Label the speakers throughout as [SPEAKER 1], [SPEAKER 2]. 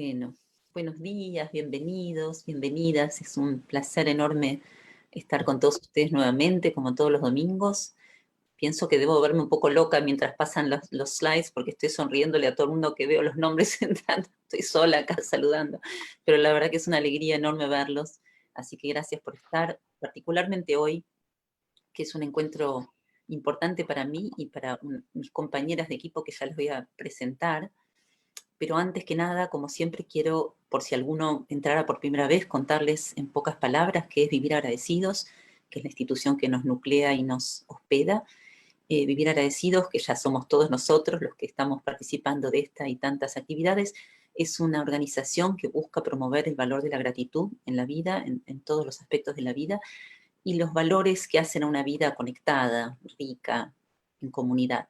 [SPEAKER 1] Bueno, buenos días, bienvenidos, bienvenidas. Es un placer enorme estar con todos ustedes nuevamente, como todos los domingos. Pienso que debo verme un poco loca mientras pasan los slides porque estoy sonriéndole a todo el mundo que veo los nombres entrando. Estoy sola acá saludando, pero la verdad que es una alegría enorme verlos. Así que gracias por estar, particularmente hoy, que es un encuentro importante para mí y para mis compañeras de equipo que ya les voy a presentar. Pero antes que nada, como siempre, quiero, por si alguno entrara por primera vez, contarles en pocas palabras qué es Vivir Agradecidos, que es la institución que nos nuclea y nos hospeda. Vivir Agradecidos, que ya somos todos nosotros los que estamos participando de esta y tantas actividades, es una organización que busca promover el valor de la gratitud en la vida, en todos los aspectos de la vida, y los valores que hacen a una vida conectada, rica, en comunidad.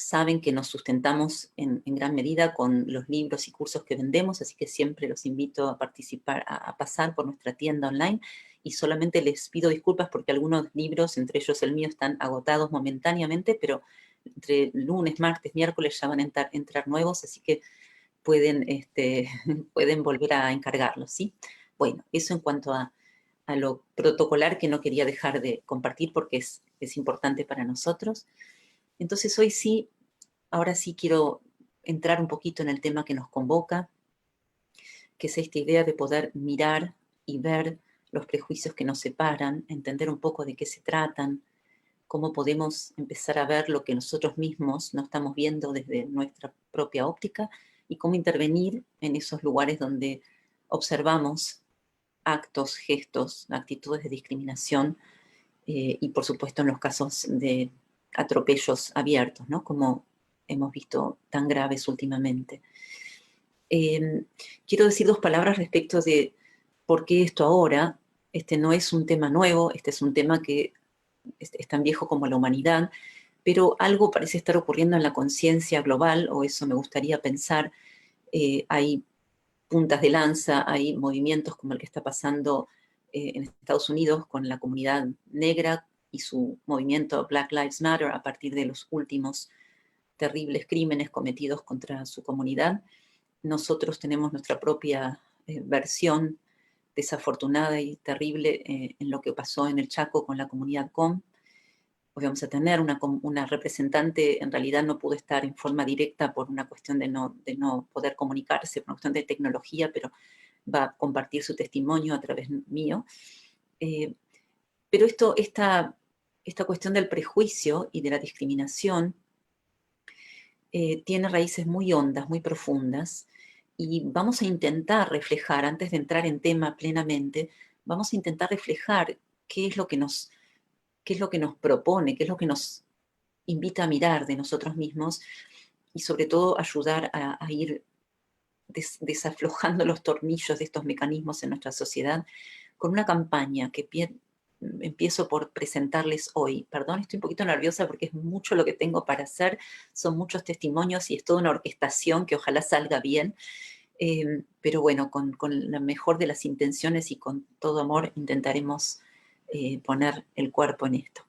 [SPEAKER 1] Saben que nos sustentamos en gran medida con los libros y cursos que vendemos, así que siempre los invito a participar, a pasar por nuestra tienda online y solamente les pido disculpas porque algunos libros, entre ellos el mío, están agotados momentáneamente, pero entre lunes, martes, miércoles ya van a entrar nuevos, así que pueden, pueden volver a encargarlos, ¿sí? Bueno, eso en cuanto a lo protocolar que no quería dejar de compartir porque es importante para nosotros. Entonces hoy sí, ahora sí quiero entrar un poquito en el tema que nos convoca, que es esta idea de poder mirar y ver los prejuicios que nos separan, entender un poco de qué se tratan, cómo podemos empezar a ver lo que nosotros mismos no estamos viendo desde nuestra propia óptica y cómo intervenir en esos lugares donde observamos actos, gestos, actitudes de discriminación y por supuesto en los casos de atropellos abiertos, ¿no? Como hemos visto tan graves últimamente. Eh, Quiero decir dos palabras respecto de por qué esto ahora. Este no es un tema nuevo, este es un tema que es tan viejo como la humanidad, pero algo parece estar ocurriendo en la conciencia global, o eso me gustaría pensar. Hay puntas de lanza, hay movimientos como el que está pasando en Estados Unidos con la comunidad negra y su movimiento Black Lives Matter a partir de los últimos terribles crímenes cometidos contra su comunidad. Nosotros tenemos nuestra propia versión desafortunada y terrible en lo que pasó en el Chaco con la comunidad COM. Hoy vamos a tener una representante, en realidad no pudo estar en forma directa por una cuestión de no poder comunicarse, por una cuestión de tecnología, pero va a compartir su testimonio a través mío. Eh, pero esta cuestión del prejuicio y de la discriminación tiene raíces muy hondas, muy profundas, y vamos a intentar reflejar, antes de entrar en tema plenamente, vamos a intentar reflejar qué es lo que qué es lo que nos propone, qué es lo que nos invita a mirar de nosotros mismos y sobre todo ayudar a ir desaflojando los tornillos de estos mecanismos en nuestra sociedad con una campaña que empiezo por presentarles hoy. Perdón, estoy un poquito nerviosa porque es mucho lo que tengo para hacer, son muchos testimonios y es toda una orquestación que ojalá salga bien. Pero bueno, con la mejor de las intenciones y con todo amor intentaremos poner el cuerpo en esto.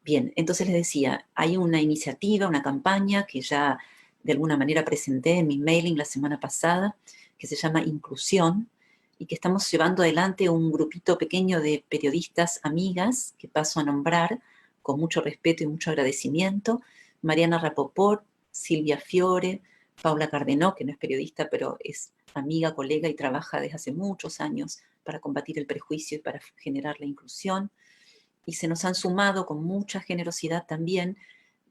[SPEAKER 1] Bien, entonces les decía, hay una iniciativa, una campaña que ya de alguna manera presenté en mi mailing la semana pasada, que se llama Inclusión, y que estamos llevando adelante un grupito pequeño de periodistas amigas, que paso a nombrar con mucho respeto y mucho agradecimiento: Mariana Rapoport, Silvia Fiore, Paula Cardenó, que no es periodista, pero es amiga, colega y trabaja desde hace muchos años para combatir el prejuicio y para generar la inclusión. Y se nos han sumado con mucha generosidad también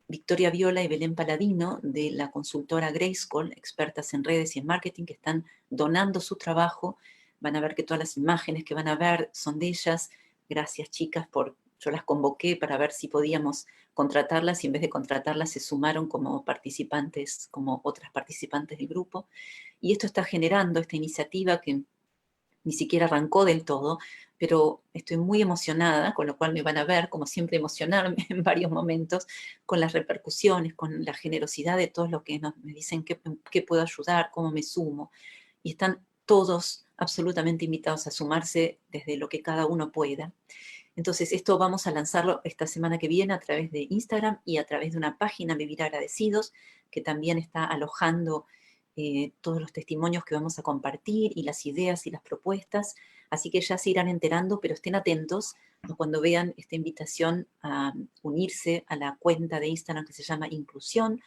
[SPEAKER 1] Victoria Viola y Belén Paladino de la consultora Grayscale, expertas en redes y en marketing, que están donando su trabajo. Van a ver que todas las imágenes que van a ver son de ellas. Gracias, chicas, yo las convoqué para ver si podíamos contratarlas y en vez de contratarlas se sumaron como participantes, como otras participantes del grupo. Y esto está generando esta iniciativa que ni siquiera arrancó del todo, pero estoy muy emocionada, con lo cual me van a ver, como siempre, emocionarme en varios momentos con las repercusiones, con la generosidad de todos los que me dicen qué puedo ayudar, cómo me sumo. Y están todos absolutamente invitados a sumarse desde lo que cada uno pueda. Entonces, esto vamos a lanzarlo esta semana que viene a través de Instagram y a través de una página Vivir Agradecidos, que también está alojando todos los testimonios que vamos a compartir y las ideas y las propuestas, así que ya se irán enterando, pero estén atentos cuando vean esta invitación a unirse a la cuenta de Instagram que se llama Inclusión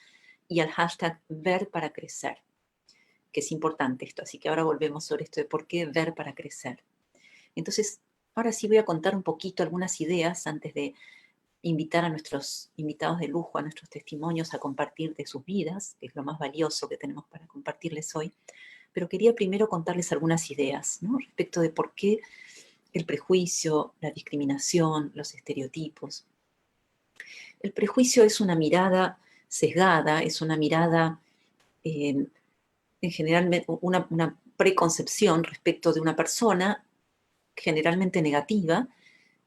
[SPEAKER 1] y al hashtag Ver para Crecer, que es importante esto. Así que ahora volvemos sobre esto de por qué ver para crecer. Entonces, ahora sí voy a contar un poquito algunas ideas antes de invitar a nuestros invitados de lujo, a nuestros testimonios a compartir de sus vidas, que es lo más valioso que tenemos para compartirles hoy. Pero quería primero contarles algunas ideas, ¿no?, respecto de por qué el prejuicio, la discriminación, los estereotipos. El prejuicio es una mirada sesgada, es una mirada, en general, una preconcepción respecto de una persona, generalmente negativa,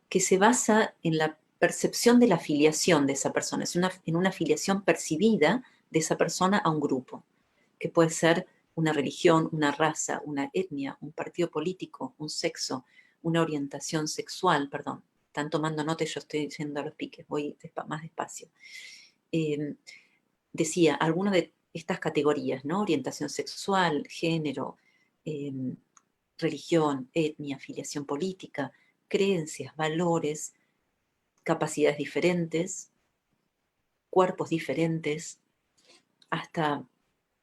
[SPEAKER 1] que se basa en la percepción de la afiliación de esa persona, en una afiliación percibida de esa persona a un grupo, que puede ser una religión, una raza, una etnia, un partido político, un sexo, una orientación sexual, perdón. Están tomando nota y yo estoy yendo a los piques, voy más despacio. Decía, alguna de estas categorías, ¿no? Orientación sexual, género, religión, etnia, afiliación política, creencias, valores, capacidades diferentes, cuerpos diferentes, hasta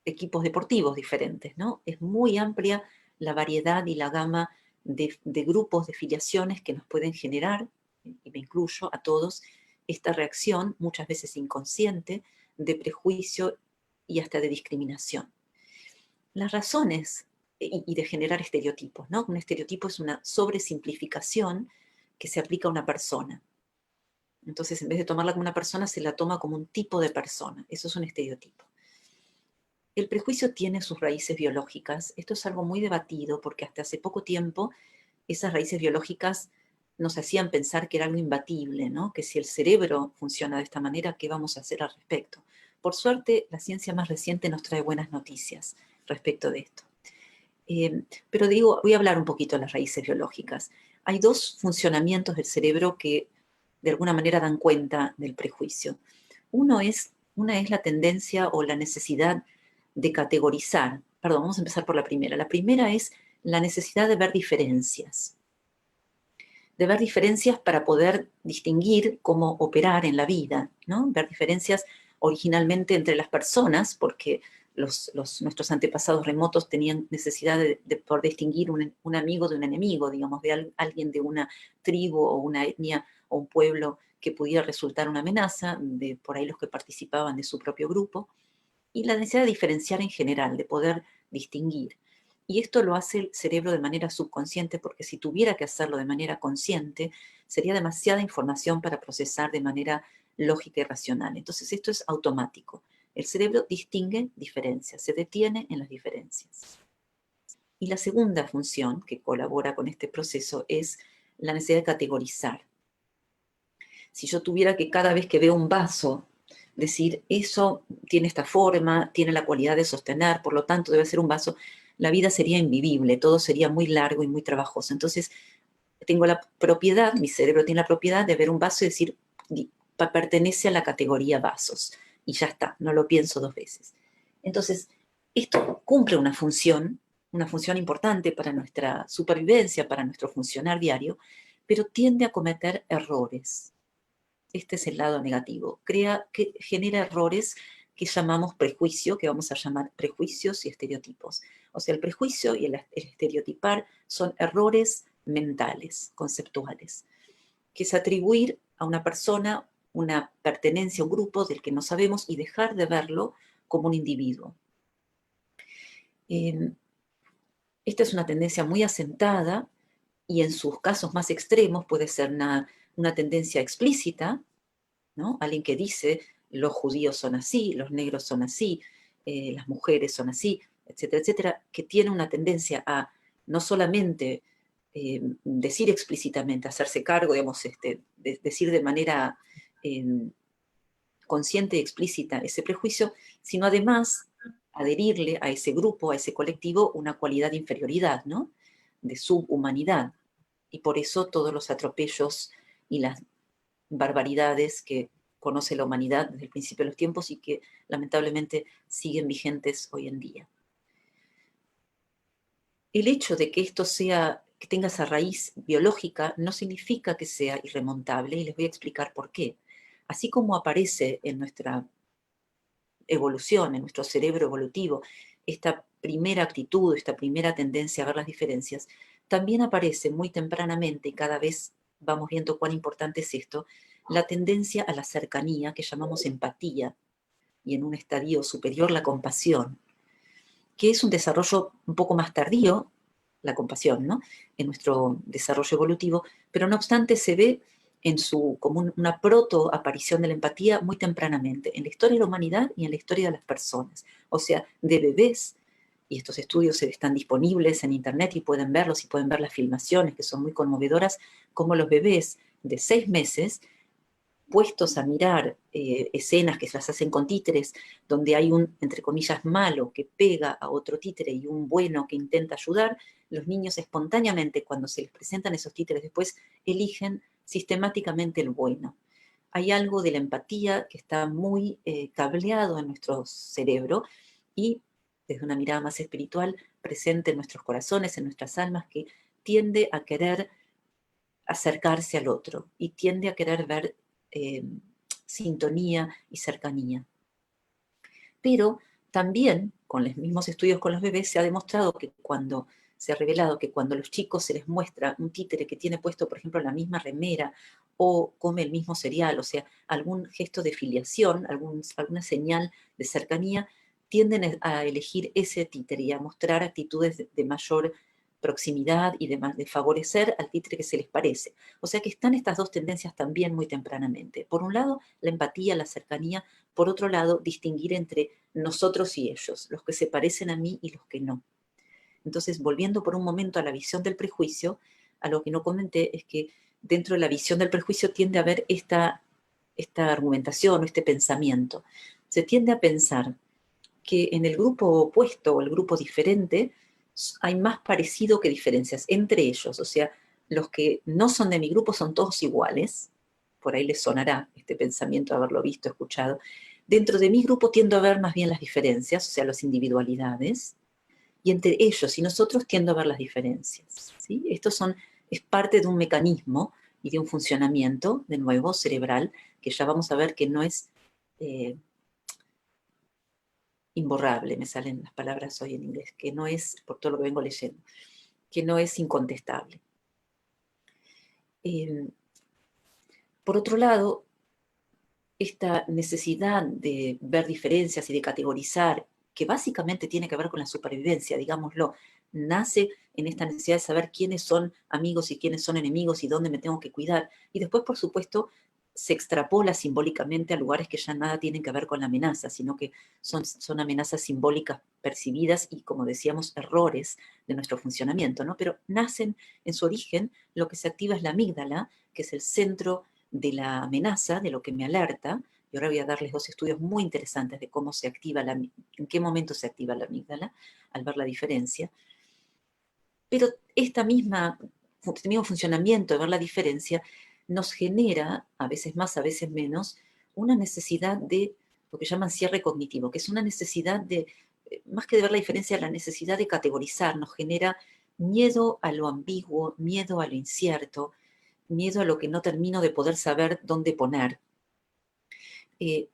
[SPEAKER 1] equipos deportivos diferentes, ¿no? Es muy amplia la variedad y la gama de grupos, de filiaciones que nos pueden generar, y me incluyo a todos, esta reacción, muchas veces inconsciente, de prejuicio y hasta de discriminación. Las razones y de generar estereotipos, ¿no? Un estereotipo es una sobresimplificación que se aplica a una persona. Entonces, en vez de tomarla como una persona, se la toma como un tipo de persona. Eso es un estereotipo. El prejuicio tiene sus raíces biológicas. Esto es algo muy debatido porque hasta hace poco tiempo esas raíces biológicas nos hacían pensar que era algo imbatible, ¿no? Que si el cerebro funciona de esta manera, ¿qué vamos a hacer al respecto? Por suerte, la ciencia más reciente nos trae buenas noticias respecto de esto. Pero digo, voy a hablar un poquito de las raíces biológicas. Hay dos funcionamientos del cerebro que de alguna manera dan cuenta del prejuicio. Una es la tendencia o la necesidad de categorizar. Perdón, vamos a empezar por la primera. La primera es la necesidad de ver diferencias. De ver diferencias para poder distinguir cómo operar en la vida, ¿no? Ver diferencias originalmente entre las personas, porque nuestros antepasados remotos tenían necesidad de poder distinguir un amigo de un enemigo, digamos, de alguien de una tribu o una etnia o un pueblo que pudiera resultar una amenaza, de por ahí los que participaban de su propio grupo, y la necesidad de diferenciar en general, de poder distinguir. Y esto lo hace el cerebro de manera subconsciente, porque si tuviera que hacerlo de manera consciente, sería demasiada información para procesar de manera lógica y racional. Entonces esto es automático. El cerebro distingue diferencias, se detiene en las diferencias. Y la segunda función que colabora con este proceso es la necesidad de categorizar. Si yo tuviera que cada vez que veo un vaso decir, eso tiene esta forma, tiene la cualidad de sostener, por lo tanto debe ser un vaso, la vida sería invivible, todo sería muy largo y muy trabajoso. Entonces, tengo la propiedad, mi cerebro tiene la propiedad de ver un vaso y decir, pertenece a la categoría vasos. Y ya está, no lo pienso dos veces. Entonces, esto cumple una función importante para nuestra supervivencia, para nuestro funcionar diario, pero tiende a cometer errores. Este es el lado negativo. Genera errores que llamamos prejuicio, que vamos a llamar prejuicios y estereotipos. O sea, el prejuicio y el estereotipar son errores mentales, conceptuales, que es atribuir a una persona una pertenencia a un grupo del que no sabemos y dejar de verlo como un individuo. Esta es una tendencia muy asentada y en sus casos más extremos puede ser una tendencia explícita, ¿no? Alguien que dice, los judíos son así, los negros son así, las mujeres son así, etcétera, etcétera, que tiene una tendencia a no solamente decir explícitamente, hacerse cargo, digamos, decir de manera consciente y explícita ese prejuicio, sino además adherirle a ese grupo, a ese colectivo, una cualidad de inferioridad, ¿no? De subhumanidad. Y por eso todos los atropellos y las barbaridades que conoce la humanidad desde el principio de los tiempos y que lamentablemente siguen vigentes hoy en día. el hecho de que esto sea, que tenga esa raíz biológica, no significa que sea irremontable, y les voy a explicar por qué. Así como aparece en nuestra evolución, en nuestro cerebro evolutivo, esta primera actitud, esta primera tendencia a ver las diferencias, también aparece muy tempranamente, y cada vez vamos viendo cuán importante es esto, la tendencia a la cercanía, que llamamos empatía, y en un estadio superior la compasión, que es un desarrollo un poco más tardío, la compasión, ¿no? En nuestro desarrollo evolutivo, pero no obstante se ve en su, como una proto-aparición de la empatía muy tempranamente, en la historia de la humanidad y en la historia de las personas. O sea, de bebés, y estos estudios están disponibles en internet y pueden verlos y pueden ver las filmaciones que son muy conmovedoras, como los bebés de 6 meses puestos a mirar escenas que se las hacen con títeres, donde hay un, entre comillas, malo que pega a otro títere y un bueno que intenta ayudar, los niños espontáneamente, cuando se les presentan esos títeres después, eligen sistemáticamente el bueno. Hay algo de la empatía que está muy cableado en nuestro cerebro y desde una mirada más espiritual, presente en nuestros corazones, en nuestras almas, que tiende a querer acercarse al otro y tiende a querer ver eh, sintonía y cercanía. Pero también, con los mismos estudios con los bebés, se ha demostrado que cuando se ha revelado que cuando a los chicos se les muestra un títere que tiene puesto, por ejemplo, la misma remera o come el mismo cereal, o sea, algún gesto de filiación, alguna señal de cercanía, tienden a elegir ese títere y a mostrar actitudes de mayor proximidad y de favorecer al títere que se les parece. O sea que están estas dos tendencias también muy tempranamente. Por un lado, la empatía, la cercanía. Por otro lado, distinguir entre nosotros y ellos, los que se parecen a mí y los que no. Entonces, volviendo por un momento a la visión del prejuicio, a lo que no comenté es que dentro de la visión del prejuicio tiende a haber esta argumentación o este pensamiento. Se tiende a pensar que en el grupo opuesto o el grupo diferente hay más parecido que diferencias entre ellos. O sea, los que no son de mi grupo son todos iguales. Por ahí les sonará este pensamiento, haberlo visto, escuchado. Dentro de mi grupo tiendo a ver más bien las diferencias, o sea, las individualidades, y entre ellos y nosotros tiendo a ver las diferencias. ¿Sí? Es parte de un mecanismo y de un funcionamiento, de nuevo, cerebral, que ya vamos a ver que no es imborrable, me salen las palabras hoy en inglés, que no es, por todo lo que vengo leyendo, que no es incontestable. Eh, por otro lado, esta necesidad de ver diferencias y de categorizar, que básicamente tiene que ver con la supervivencia, digámoslo, nace en esta necesidad de saber quiénes son amigos y quiénes son enemigos y dónde me tengo que cuidar. Y después, por supuesto, se extrapola simbólicamente a lugares que ya nada tienen que ver con la amenaza, sino que son amenazas simbólicas percibidas y, como decíamos, errores de nuestro funcionamiento, ¿no? Pero nacen en su origen, lo que se activa es la amígdala, que es el centro de la amenaza, de lo que me alerta, y ahora voy a darles dos estudios muy interesantes de cómo se activa en qué momento se activa la amígdala, al ver la diferencia. Pero este mismo funcionamiento de ver la diferencia nos genera, a veces más, a veces menos, una necesidad de lo que llaman cierre cognitivo, que es una necesidad de, más que de ver la diferencia, la necesidad de categorizar, nos genera miedo a lo ambiguo, miedo a lo incierto, miedo a lo que no termino de poder saber dónde poner. Eh,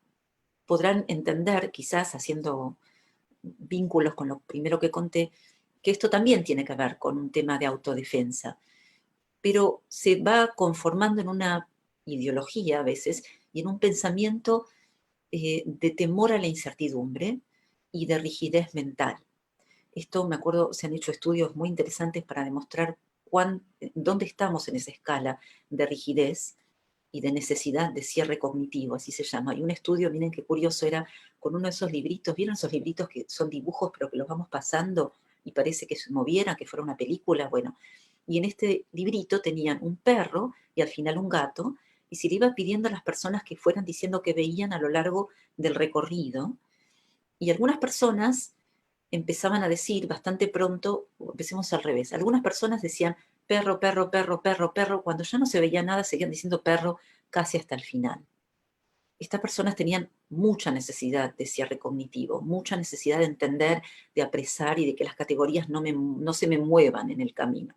[SPEAKER 1] Podrán entender, quizás haciendo vínculos con lo primero que conté, que esto también tiene que ver con un tema de autodefensa, pero se va conformando en una ideología a veces y en un pensamiento de temor a la incertidumbre y de rigidez mental. Esto, me acuerdo, se han hecho estudios muy interesantes para demostrar dónde estamos en esa escala de rigidez y de necesidad de cierre cognitivo, así se llama. Y un estudio, miren qué curioso, era con uno de esos libritos, ¿vieron esos libritos que son dibujos pero que los vamos pasando y parece que se moviera, que fuera una película? Bueno, y en este librito tenían un perro y al final un gato, y se le iba pidiendo a las personas que fueran diciendo que veían a lo largo del recorrido, y algunas personas empezaban a decir bastante pronto, empecemos al revés, algunas personas decían perro, perro, perro, perro, perro, cuando ya no se veía nada seguían diciendo perro casi hasta el final. estas personas tenían mucha necesidad de cierre cognitivo, mucha necesidad de entender, de apresar y de que las categorías no se me muevan en el camino.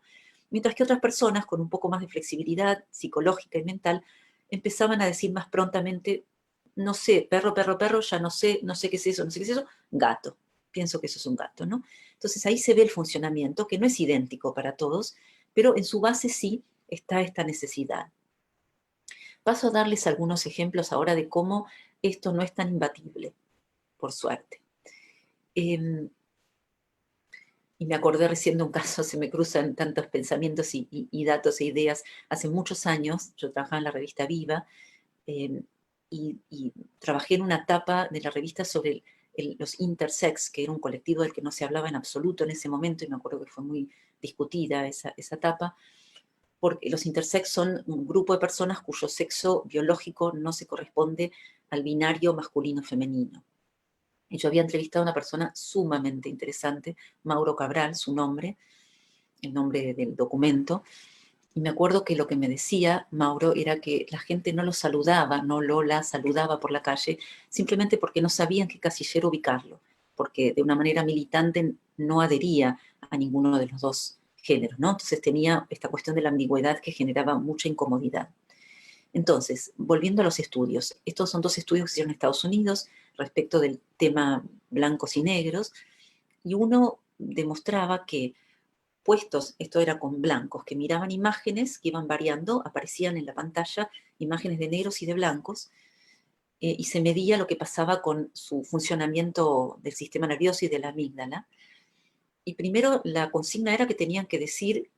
[SPEAKER 1] Mientras que otras personas con un poco más de flexibilidad psicológica y mental empezaban a decir más prontamente, no sé, perro, perro, perro, ya no sé qué es eso, no sé qué es eso, gato. Pienso que eso es un gato, ¿no? Entonces ahí se ve el funcionamiento, que no es idéntico para todos, pero en su base sí está esta necesidad. Paso a darles algunos ejemplos ahora de cómo esto no es tan imbatible, por suerte. Y me acordé recién de un caso, se me cruzan tantos pensamientos y datos e ideas. Hace muchos años yo trabajaba en la revista Viva eh, y trabajé en una etapa de la revista sobre los intersex, que era un colectivo del que no se hablaba en absoluto en ese momento, y me acuerdo que fue muy discutida esa etapa, porque los intersex son un grupo de personas cuyo sexo biológico no se corresponde al binario masculino-femenino. Y yo había entrevistado a una persona sumamente interesante, Mauro Cabral, su nombre, el nombre del documento, y me acuerdo que lo que me decía Mauro era que la gente no lo saludaba, no lo la saludaba por la calle, simplemente porque no sabían qué casillero ubicarlo, porque de una manera militante no adhería a ninguno de los dos géneros, ¿no? Entonces tenía esta cuestión de la ambigüedad que generaba mucha incomodidad. Entonces, volviendo a los estudios, estos son dos estudios que se hicieron en Estados Unidos respecto del tema blancos y negros, y uno demostraba que puestos, esto era con blancos, que miraban imágenes que iban variando, aparecían en la pantalla imágenes de negros y de blancos, y se medía lo que pasaba con su funcionamiento del sistema nervioso y de la amígdala. Y primero la consigna era que tenían que decir,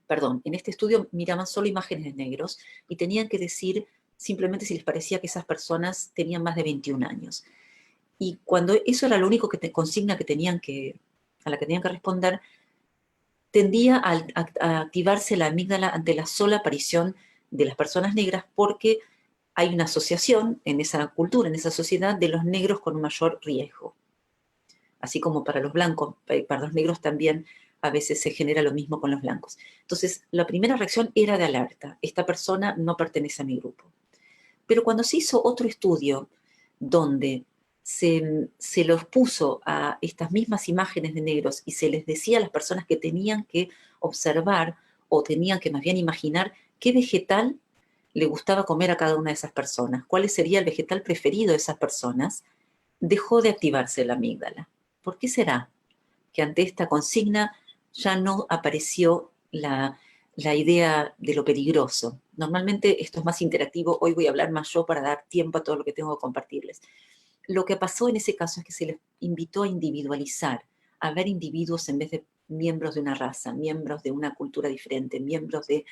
[SPEAKER 1] perdón, en este estudio miraban solo imágenes de negros y tenían que decir simplemente si les parecía que esas personas tenían más de 21 años. Y cuando eso era lo único consigna que a la que tenían que responder, tendía a activarse la amígdala ante la sola aparición de las personas negras porque hay una asociación en esa cultura, en esa sociedad, de los negros con un mayor riesgo. Así como para los blancos, para los negros también a veces se genera lo mismo con los blancos. Entonces, la primera reacción era de alerta. Esta persona no pertenece a mi grupo. Pero cuando se hizo otro estudio donde se los puso a estas mismas imágenes de negros y se les decía a las personas que tenían que observar o tenían que más bien imaginar qué vegetal le gustaba comer a cada una de esas personas, cuál sería el vegetal preferido de esas personas, dejó de activarse la amígdala. ¿Por qué será que ante esta consigna ya no apareció la idea de lo peligroso? Normalmente esto es más interactivo, hoy voy a hablar más yo para dar tiempo a todo lo que tengo que compartirles. Lo que pasó en ese caso es que se les invitó a individualizar, a ver individuos en vez de miembros de una raza, miembros de una cultura diferente, miembros del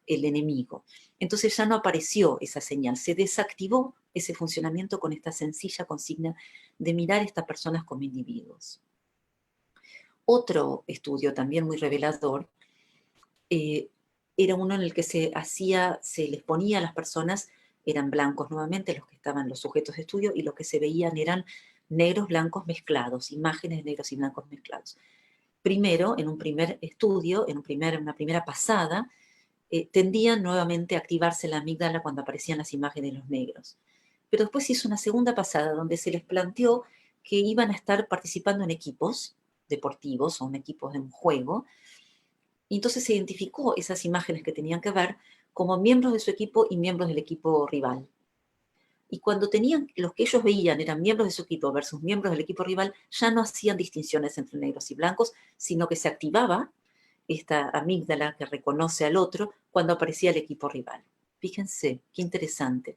[SPEAKER 1] enemigo. Entonces ya no apareció esa señal, se desactivó ese funcionamiento con esta sencilla consigna de mirar a estas personas como individuos. Otro estudio también muy revelador era uno en el que se les ponía a las personas, eran blancos nuevamente los que estaban los sujetos de estudio, y lo que se veían eran negros blancos mezclados, imágenes de negros y blancos mezclados. Primero, en un primer estudio, una primera pasada, tendían nuevamente a activarse la amígdala cuando aparecían las imágenes de los negros. Pero después hizo una segunda pasada donde se les planteó que iban a estar participando en equipos deportivos o en equipos de un juego, y entonces se identificó esas imágenes que tenían que ver como miembros de su equipo y miembros del equipo rival. Y cuando los que ellos veían eran miembros de su equipo versus miembros del equipo rival, ya no hacían distinciones entre negros y blancos, sino que se activaba esta amígdala que reconoce al otro cuando aparecía el equipo rival. Fíjense, qué interesante,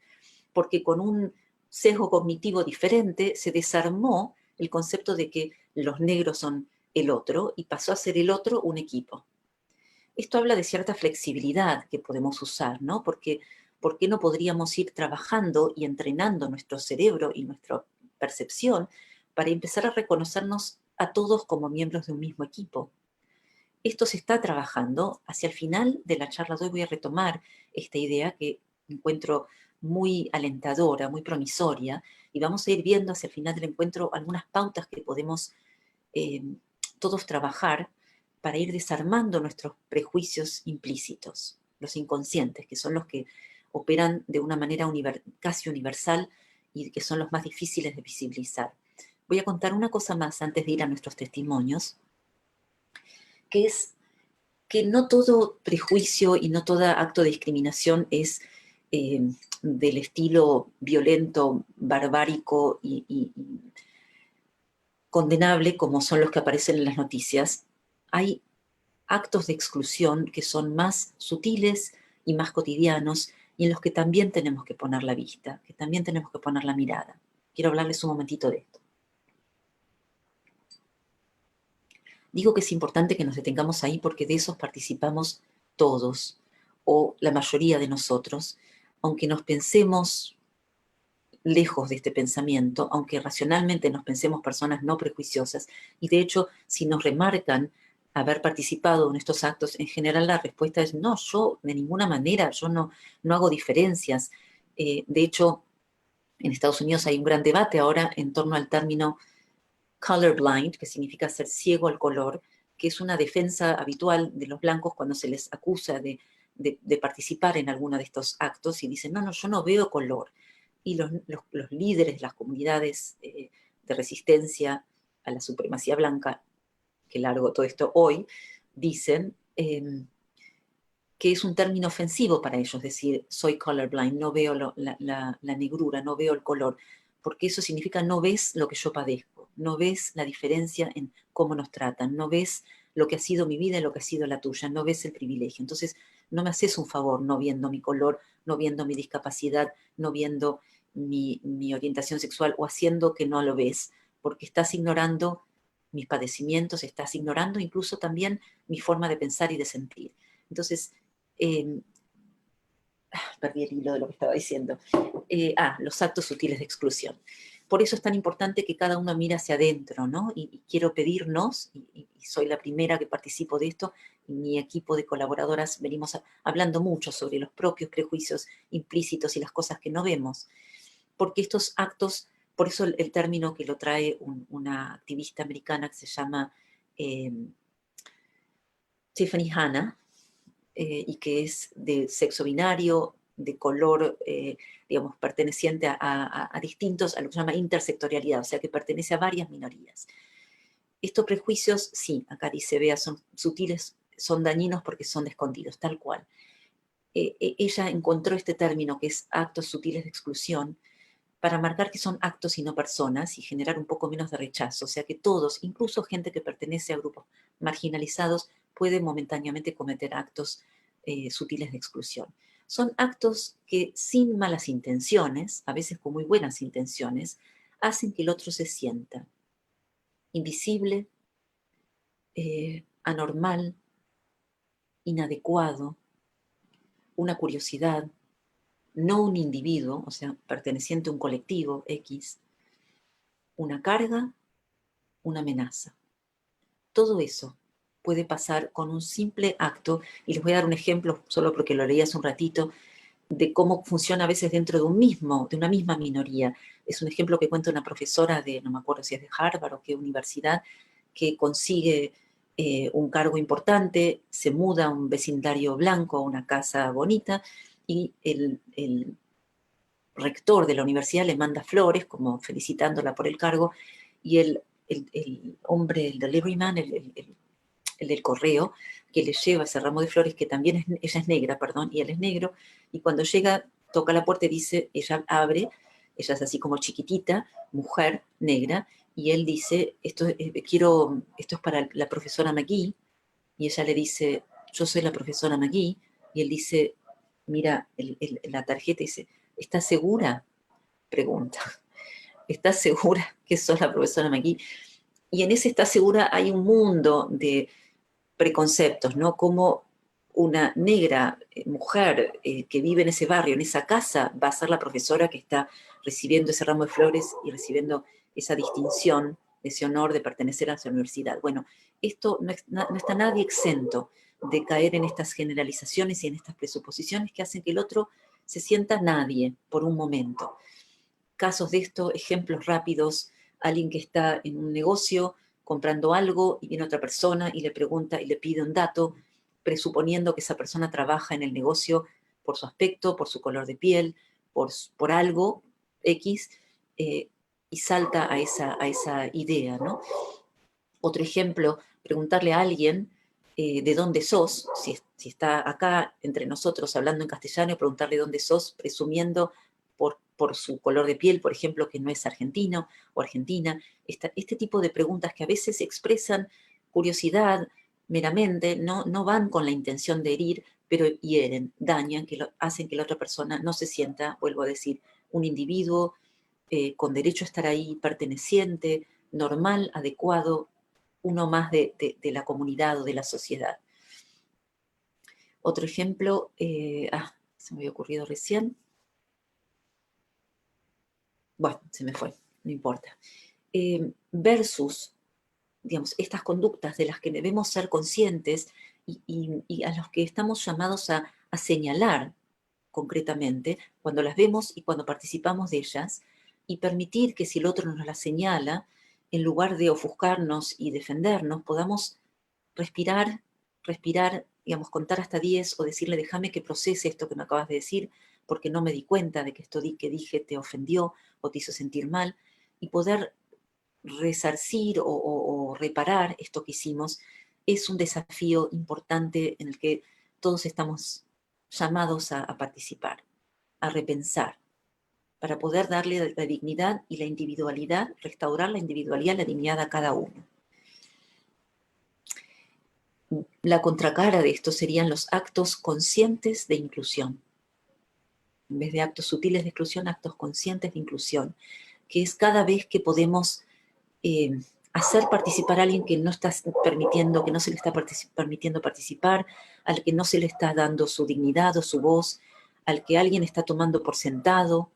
[SPEAKER 1] porque con un sesgo cognitivo diferente se desarmó el concepto de que los negros son el otro y pasó a ser el otro un equipo. Esto habla de cierta flexibilidad que podemos usar, ¿no? Porque ¿por qué no podríamos ir trabajando y entrenando nuestro cerebro y nuestra percepción para empezar a reconocernos a todos como miembros de un mismo equipo? Esto se está trabajando. Hacia el final de la charla de hoy voy a retomar esta idea que encuentro muy alentadora, muy promisoria, y vamos a ir viendo hacia el final del encuentro algunas pautas que podemos eh, todos trabajar para ir desarmando nuestros prejuicios implícitos, los inconscientes, que son los que operan de una manera casi universal y que son los más difíciles de visibilizar. Voy a contar una cosa más antes de ir a nuestros testimonios, que es que no todo prejuicio y no todo acto de discriminación es del estilo violento, barbárico y condenable como son los que aparecen en las noticias. Hay actos de exclusión que son más sutiles y más cotidianos y en los que también tenemos que poner la vista, que también tenemos que poner la mirada. Quiero hablarles un momentito de esto. Digo que es importante que nos detengamos ahí porque de esos participamos todos, o la mayoría de nosotros, aunque nos pensemos lejos de este pensamiento, aunque racionalmente nos pensemos personas no prejuiciosas, y de hecho, si nos remarcan haber participado en estos actos, en general la respuesta es no, yo de ninguna manera, yo no hago diferencias. De hecho, en Estados Unidos hay un gran debate ahora en torno al término colorblind, que significa ser ciego al color, que es una defensa habitual de los blancos cuando se les acusa de participar en alguno de estos actos y dicen, no, yo no veo color. Y los líderes de las comunidades de resistencia a la supremacía blanca, que largo todo esto hoy, dicen que es un término ofensivo para ellos, decir, soy colorblind, no veo la negrura, no veo el color, porque eso significa no ves lo que yo padezco, no ves la diferencia en cómo nos tratan, no ves lo que ha sido mi vida y lo que ha sido la tuya, no ves el privilegio. Entonces, no me haces un favor no viendo mi color, no viendo mi discapacidad, no viendo mi orientación sexual o haciendo que no lo ves, porque estás ignorando mis padecimientos, estás ignorando incluso también mi forma de pensar y de sentir. Entonces, eh, perdí el hilo de lo que estaba diciendo. Los actos sutiles de exclusión. Por eso es tan importante que cada uno mire hacia adentro, ¿no? Y quiero pedirnos, y soy la primera que participo de esto, y mi equipo de colaboradoras venimos hablando mucho sobre los propios prejuicios implícitos y las cosas que no vemos, porque estos actos, por eso el término que lo trae una activista americana que se llama Tiffany Hanna, y que es de sexo binario, de color, digamos, perteneciente a distintos, a lo que se llama intersectorialidad, o sea, que pertenece a varias minorías. Estos prejuicios, sí, acá dice, vea, son sutiles, son dañinos porque son escondidos, tal cual. Ella encontró este término que es actos sutiles de exclusión para marcar que son actos y no personas y generar un poco menos de rechazo, o sea que todos, incluso gente que pertenece a grupos marginalizados, puede momentáneamente cometer actos sutiles de exclusión. Son actos que sin malas intenciones, a veces con muy buenas intenciones, hacen que el otro se sienta invisible, anormal, inadecuado, una curiosidad, no un individuo, o sea, perteneciente a un colectivo X, una carga, una amenaza. Todo eso puede pasar con un simple acto, y les voy a dar un ejemplo, solo porque lo leí hace un ratito, de cómo funciona a veces dentro de una misma minoría. Es un ejemplo que cuenta una profesora de, no me acuerdo si es de Harvard o qué universidad, que consigue un cargo importante, se muda a un vecindario blanco, a una casa bonita, y el rector de la universidad le manda flores, como felicitándola por el cargo, y el hombre, el delivery man, el del correo, que le lleva ese ramo de flores, que también ella es negra, perdón, y él es negro, y cuando llega, toca la puerta y dice, ella abre, ella es así como chiquitita, mujer, negra, y él dice, esto es para la profesora McGee, y ella le dice, yo soy la profesora McGee, y él dice, mira la tarjeta y dice, ¿estás segura? Pregunta, ¿estás segura que sos la profesora McGee? Y en ese ¿estás segura? Hay un mundo de preconceptos, ¿no? Como una negra mujer que vive en ese barrio, en esa casa, va a ser la profesora que está recibiendo ese ramo de flores y recibiendo esa distinción, ese honor de pertenecer a esa universidad. Bueno, esto no está nadie exento de caer en estas generalizaciones y en estas presuposiciones que hacen que el otro se sienta nadie por un momento. Casos de esto, ejemplos rápidos, alguien que está en un negocio comprando algo y viene otra persona y le pregunta y le pide un dato, presuponiendo que esa persona trabaja en el negocio por su aspecto, por su color de piel, por algo X, y salta a esa idea, ¿no? Otro ejemplo, preguntarle a alguien de dónde sos, si está acá entre nosotros hablando en castellano, y preguntarle dónde sos, presumiendo por su color de piel, por ejemplo, que no es argentino o argentina. Este tipo de preguntas que a veces expresan curiosidad meramente, no van con la intención de herir, pero hieren, dañan, hacen que la otra persona no se sienta, vuelvo a decir, un individuo con derecho a estar ahí, perteneciente, normal, adecuado, uno más de la comunidad o de la sociedad. Otro ejemplo, se me había ocurrido recién. Bueno, se me fue, no importa. Versus, digamos, estas conductas de las que debemos ser conscientes y a los que estamos llamados a señalar concretamente cuando las vemos y cuando participamos de ellas, y permitir que si el otro nos las señala, en lugar de ofuscarnos y defendernos, podamos respirar, digamos, contar hasta 10 o decirle, déjame que procese esto que me acabas de decir, porque no me di cuenta de que esto que dije te ofendió o te hizo sentir mal, y poder resarcir o reparar esto que hicimos es un desafío importante en el que todos estamos llamados a participar, a repensar, para poder darle la dignidad y la individualidad, restaurar la individualidad y la dignidad a cada uno. La contracara de esto serían los actos conscientes de inclusión. En vez de actos sutiles de exclusión, actos conscientes de inclusión, que es cada vez que podemos hacer participar a alguien que no está permitiendo, que no se le está permitiendo participar, al que no se le está dando su dignidad o su voz, al que alguien está tomando por sentado,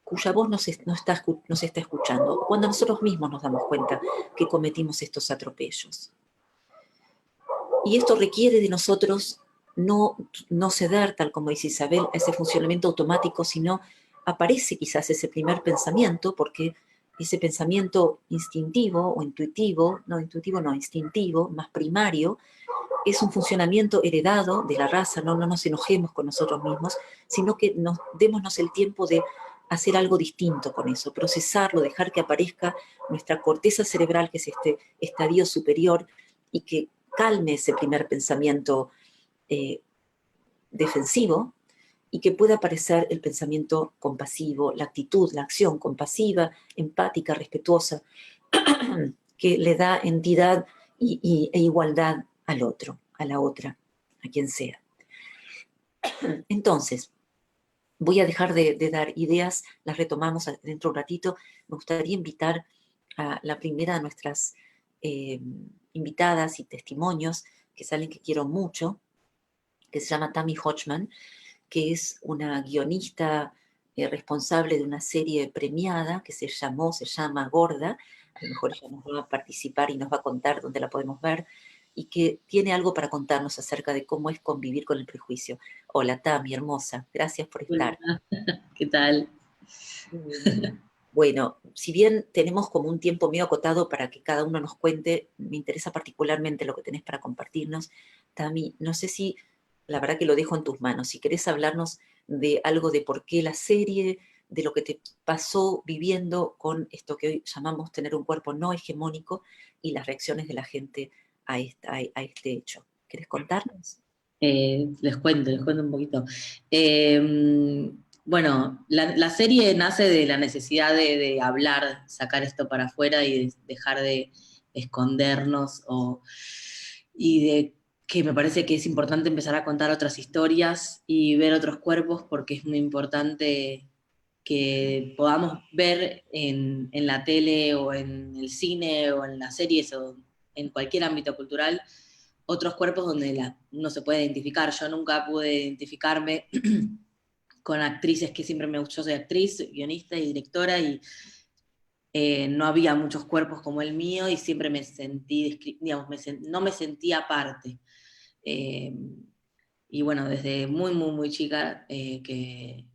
[SPEAKER 1] cuya voz no se está escuchando, cuando nosotros mismos nos damos cuenta que cometimos estos atropellos. Y esto requiere de nosotros no ceder, tal como dice Isabel, a ese funcionamiento automático, sino aparece quizás ese primer pensamiento, porque ese pensamiento instintivo o intuitivo, instintivo, más primario, es un funcionamiento heredado de la raza, no nos enojemos con nosotros mismos, sino que démonos el tiempo de hacer algo distinto con eso, procesarlo, dejar que aparezca nuestra corteza cerebral, que es este estadio superior, y que calme ese primer pensamiento defensivo, y que pueda aparecer el pensamiento compasivo, la actitud, la acción compasiva, empática, respetuosa, que le da entidad e igualdad al otro, a la otra, a quien sea. Entonces, voy a dejar de dar ideas, las retomamos dentro de un ratito. Me gustaría invitar a la primera de nuestras invitadas y testimonios, que es alguien que quiero mucho, que se llama Tammy Hodgman, que es una guionista responsable de una serie premiada que se llama Gorda. A lo mejor ella nos va a participar y nos va a contar dónde la podemos ver, y que tiene algo para contarnos acerca de cómo es convivir con el prejuicio. Hola, Tami, hermosa, gracias por estar.
[SPEAKER 2] Hola. ¿Qué tal?
[SPEAKER 1] Bueno, si bien tenemos como un tiempo medio acotado para que cada uno nos cuente, me interesa particularmente lo que tenés para compartirnos. Tami, no sé si, la verdad que lo dejo en tus manos, si querés hablarnos de algo de por qué la serie, de lo que te pasó viviendo con esto que hoy llamamos tener un cuerpo no hegemónico y las reacciones de la gente a este hecho. ¿Querés contarnos?
[SPEAKER 2] Les cuento un poquito. Bueno, la serie nace de la necesidad de hablar, sacar esto para afuera y dejar de escondernos, y de que me parece que es importante empezar a contar otras historias y ver otros cuerpos, porque es muy importante que podamos ver en la tele o en el cine o en las series o en cualquier ámbito cultural otros cuerpos donde uno se puede identificar. Yo nunca pude identificarme con actrices que siempre me gustó. Yo soy actriz, guionista y directora, y no había muchos cuerpos como el mío, y siempre me sentí, digamos, no me sentía parte. Y bueno, desde muy, muy, muy chica que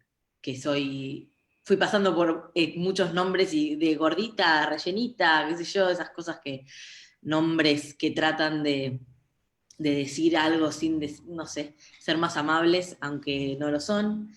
[SPEAKER 2] fui pasando por muchos nombres, y de gordita, rellenita, qué sé yo, esas cosas nombres que tratan de de decir algo sin, no sé, ser más amables, aunque no lo son.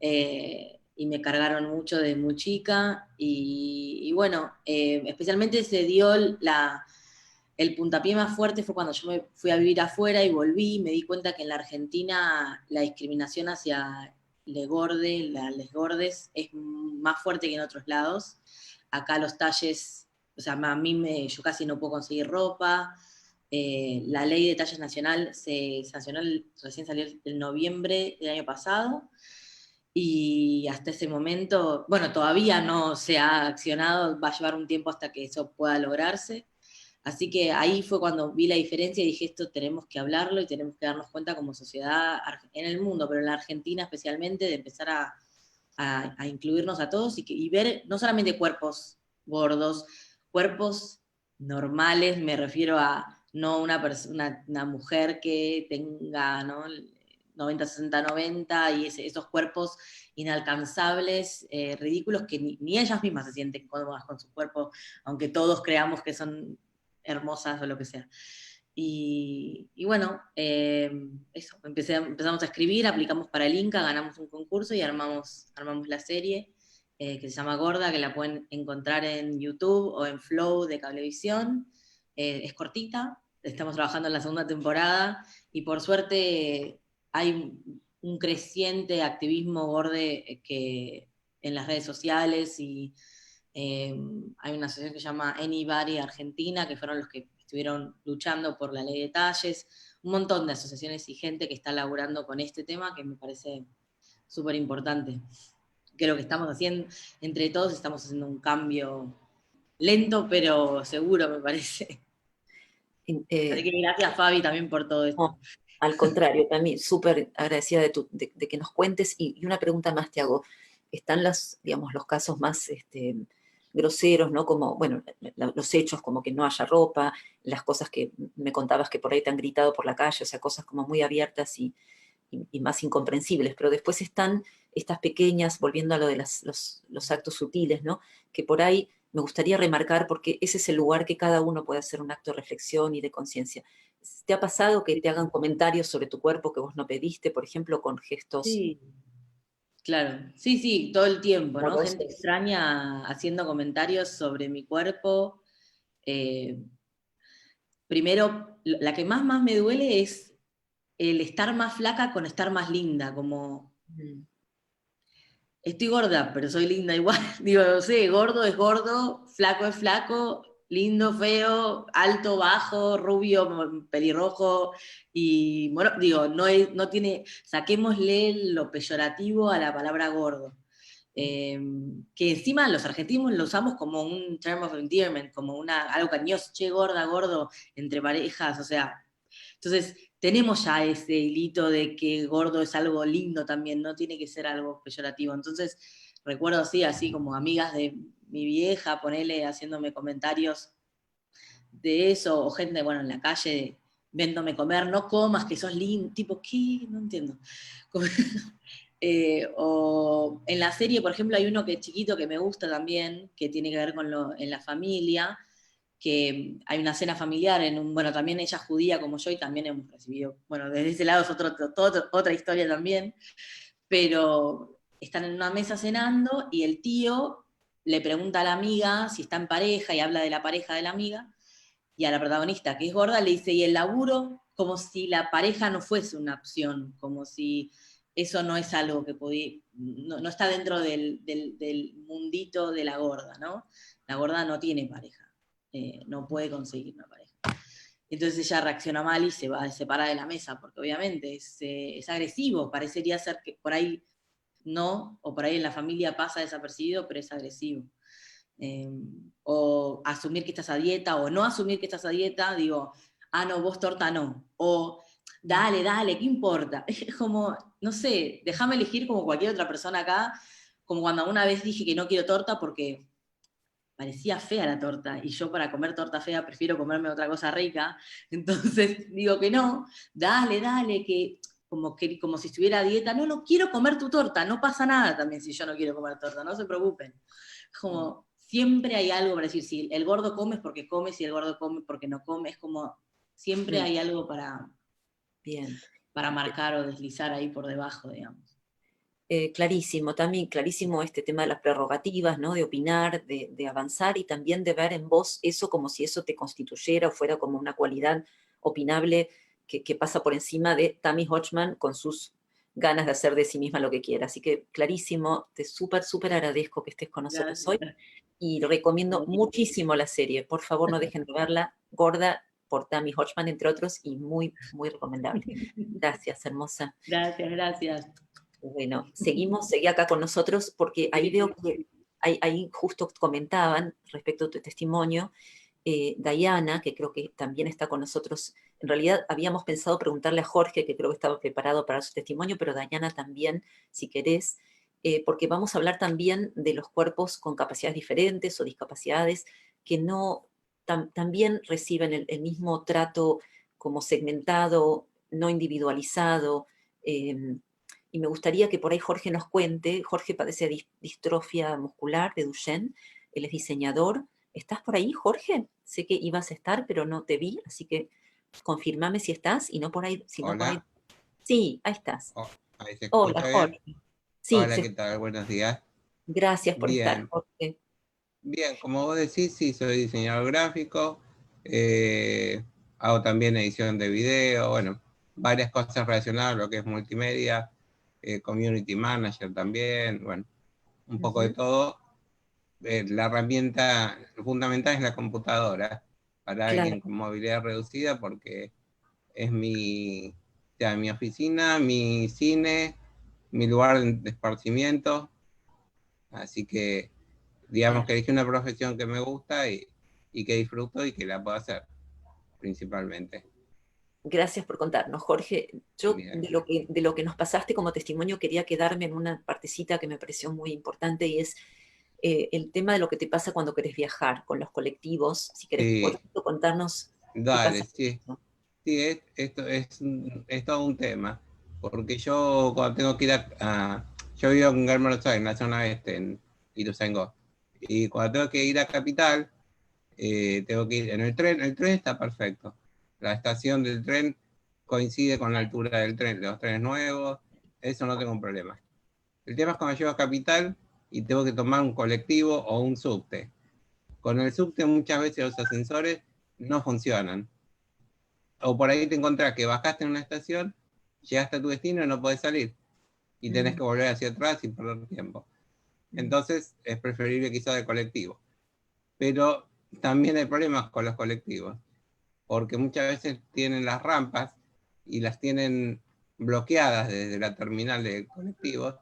[SPEAKER 2] Y me cargaron mucho de muy chica. Y bueno, especialmente se dio el puntapié más fuerte fue cuando yo me fui a vivir afuera y volví, y me di cuenta que en la Argentina la discriminación hacia les gordes, es más fuerte que en otros lados. Acá los talles, o sea, yo casi no puedo conseguir ropa. La ley de talles nacional se sancionó, recién salió en noviembre del año pasado, y hasta ese momento, bueno, todavía no se ha accionado, va a llevar un tiempo hasta que eso pueda lograrse. Así que ahí fue cuando vi la diferencia y dije, esto tenemos que hablarlo y tenemos que darnos cuenta como sociedad en el mundo, pero en la Argentina especialmente, de empezar a incluirnos a todos y ver no solamente cuerpos gordos, cuerpos normales, me refiero a no una mujer que tenga, ¿no?, 90, 60, 90 y esos cuerpos inalcanzables, ridículos, que ni ellas mismas se sienten cómodas con su cuerpo, aunque todos creamos que son hermosas o lo que sea. Y bueno, eso, empezamos a escribir, aplicamos para el Inca, ganamos un concurso y armamos la serie, que se llama Gorda, que la pueden encontrar en YouTube o en Flow de Cablevisión. Es cortita, estamos trabajando en la segunda temporada y por suerte hay un creciente activismo gorde que en las redes sociales, y hay una asociación que se llama Anybody Argentina, que fueron los que estuvieron luchando por la ley de talles, un montón de asociaciones y gente que está laburando con este tema, que me parece súper importante. Creo que estamos haciendo, entre todos estamos haciendo un cambio lento, pero seguro, me parece. Así que gracias, Fabi, también por todo esto.
[SPEAKER 1] No, al contrario, también súper agradecida de que nos cuentes. Y una pregunta más te hago. Están digamos, los casos más groseros, ¿no? Como, bueno, los hechos, como que no haya ropa, las cosas que me contabas que por ahí te han gritado por la calle, o sea, cosas como muy abiertas y más incomprensibles. Pero después están estas pequeñas, volviendo a lo de los actos sutiles, ¿no? Que por ahí me gustaría remarcar, porque ese es el lugar que cada uno puede hacer un acto de reflexión y de conciencia. ¿Te ha pasado que te hagan comentarios sobre tu cuerpo que vos no pediste, por ejemplo, con gestos
[SPEAKER 2] Sí, claro. Sí, sí, todo el tiempo, ¿no? Gente
[SPEAKER 1] amorosos?
[SPEAKER 2] extraña haciendo comentarios sobre mi cuerpo. Eh, Primero, la que más me duele es el estar más flaca con estar más linda, como
[SPEAKER 1] Mm.
[SPEAKER 2] estoy gorda, pero soy linda igual. Digo, no sé, gordo es gordo, flaco es flaco, lindo, feo, alto, bajo, rubio, pelirrojo. Y bueno, digo, no tiene, saquémosle lo peyorativo a la palabra gordo. Eh, que encima los argentinos lo usamos como un term of endearment, como algo cariñoso, che, gorda, gordo, entre parejas, o sea, entonces, tenemos ya ese hilito de que gordo es algo lindo también, no tiene que ser algo peyorativo. Entonces, recuerdo así como amigas de mi vieja, ponele, haciéndome comentarios de eso, o gente, bueno, en la calle, viéndome comer, no comas, que sos lindo, tipo, ¿qué? No entiendo. O en la serie, por ejemplo, hay uno que es chiquito que me gusta también, que tiene que ver con en la familia, que hay una cena familiar bueno, también ella es judía como yo y también hemos recibido, bueno, desde ese lado es otra historia también, pero están en una mesa cenando y el tío le pregunta a la amiga si está en pareja y habla de la pareja de la amiga, y a la protagonista, que es gorda, le dice, ¿y el laburo? Como si la pareja no fuese una opción, como si eso no es algo que no está dentro del mundito de la gorda, ¿no? La gorda no tiene pareja, no puede conseguir una pareja. Entonces ella reacciona mal y se va a separar de la mesa, porque obviamente es agresivo, parecería ser que por ahí no, o por ahí en la familia pasa desapercibido, pero es agresivo. Eh, o asumir que estás a dieta, o no asumir que estás a dieta, digo, ah, no, vos torta no, o dale, dale, ¿qué importa? Es como, no sé, déjame elegir como cualquier otra persona acá, como cuando una vez dije que no quiero torta porque parecía fea la torta, y yo para comer torta fea prefiero comerme otra cosa rica, entonces digo que no, dale, dale, que como si estuviera a dieta, no, no quiero comer tu torta, no pasa nada también si yo no quiero comer torta, no se preocupen. Como siempre hay algo para decir, si el gordo come es porque come, si el gordo come porque no come, es como siempre hay algo
[SPEAKER 1] bien.
[SPEAKER 2] para marcar o deslizar ahí por debajo, digamos.
[SPEAKER 1] Clarísimo, también clarísimo este tema de las prerrogativas, ¿no? De opinar, de avanzar y también de ver en vos eso como si eso te constituyera o fuera como una cualidad opinable que pasa por encima de Tammy Hodgman con sus ganas de hacer de sí misma lo que quiera. Así que clarísimo, te súper, súper agradezco que estés con nosotros hoy
[SPEAKER 2] Gracias.
[SPEAKER 1] y recomiendo muchísimo la serie. Por favor, no dejen de verla. Gorda por Tammy Hodgman, entre otros, y muy, muy recomendable. Gracias, hermosa.
[SPEAKER 2] Gracias, gracias.
[SPEAKER 1] Bueno, seguí acá con nosotros porque ahí veo que ahí justo comentaban respecto a tu testimonio, Diana, que creo que también está con nosotros. En realidad habíamos pensado preguntarle a Jorge, que creo que estaba preparado para su testimonio, pero Diana también, si querés, porque vamos a hablar también de los cuerpos con capacidades diferentes o discapacidades que no también reciben el mismo trato como segmentado, no individualizado. Y me gustaría que por ahí Jorge nos cuente. Jorge padece de distrofia muscular de Duchenne, él es diseñador. ¿Estás por ahí, Jorge? Sé que ibas a estar, pero no te vi, así que confirmame si estás y no por ahí, si no por ahí.
[SPEAKER 3] Hola,
[SPEAKER 1] Sí, ahí estás.
[SPEAKER 3] ahí se
[SPEAKER 1] Hola,
[SPEAKER 3] escucha bien.
[SPEAKER 1] Jorge. Sí,
[SPEAKER 3] Hola, ¿qué tal? Buenos días.
[SPEAKER 1] gracias por estar,
[SPEAKER 3] Bien,
[SPEAKER 1] Jorge.
[SPEAKER 3] bien, como vos decís, sí, soy diseñador gráfico, eh, hago también edición de video, bueno, varias cosas relacionadas a lo que es multimedia, community manager también, bueno, un poco de
[SPEAKER 1] Ujú,
[SPEAKER 3] todo. La herramienta fundamental es la computadora para
[SPEAKER 1] claro,
[SPEAKER 3] alguien con movilidad reducida porque es o sea, mi oficina, mi cine, mi lugar de esparcimiento. Así que, digamos
[SPEAKER 1] claro.
[SPEAKER 3] que elegí una profesión que me gusta y que disfruto y que la puedo hacer, principalmente.
[SPEAKER 1] Gracias por contarnos, Jorge. Yo
[SPEAKER 3] Bien.
[SPEAKER 1] de lo que nos pasaste como testimonio quería quedarme en una partecita que me pareció muy importante y es el tema de lo que te pasa cuando querés viajar con los colectivos. Si querés
[SPEAKER 3] Sí,
[SPEAKER 1] cortito contarnos qué
[SPEAKER 3] dale,
[SPEAKER 1] pasa
[SPEAKER 3] sí.
[SPEAKER 1] con eso.
[SPEAKER 3] Sí, esto es todo un tema. Porque yo cuando tengo que ir yo vivo en Buenos Aires, en la zona este, en Ituzaingó. Y cuando tengo que ir a Capital, tengo que ir en el tren está perfecto. La estación del tren coincide con la altura del tren, los trenes nuevos, eso no tengo un problema. El tema es cuando llego a Capital y tengo que tomar un colectivo o un subte. Con el subte muchas veces los ascensores no funcionan. O por ahí te encontrás que bajaste en una estación, llegaste a tu destino y no podés salir. Y tenés
[SPEAKER 1] Mm,
[SPEAKER 3] que volver hacia atrás y perder tiempo.
[SPEAKER 1] mm,
[SPEAKER 3] Entonces es preferible quizás el colectivo. Pero también hay problemas con los colectivos, porque muchas veces tienen las rampas y las tienen bloqueadas desde la terminal de colectivos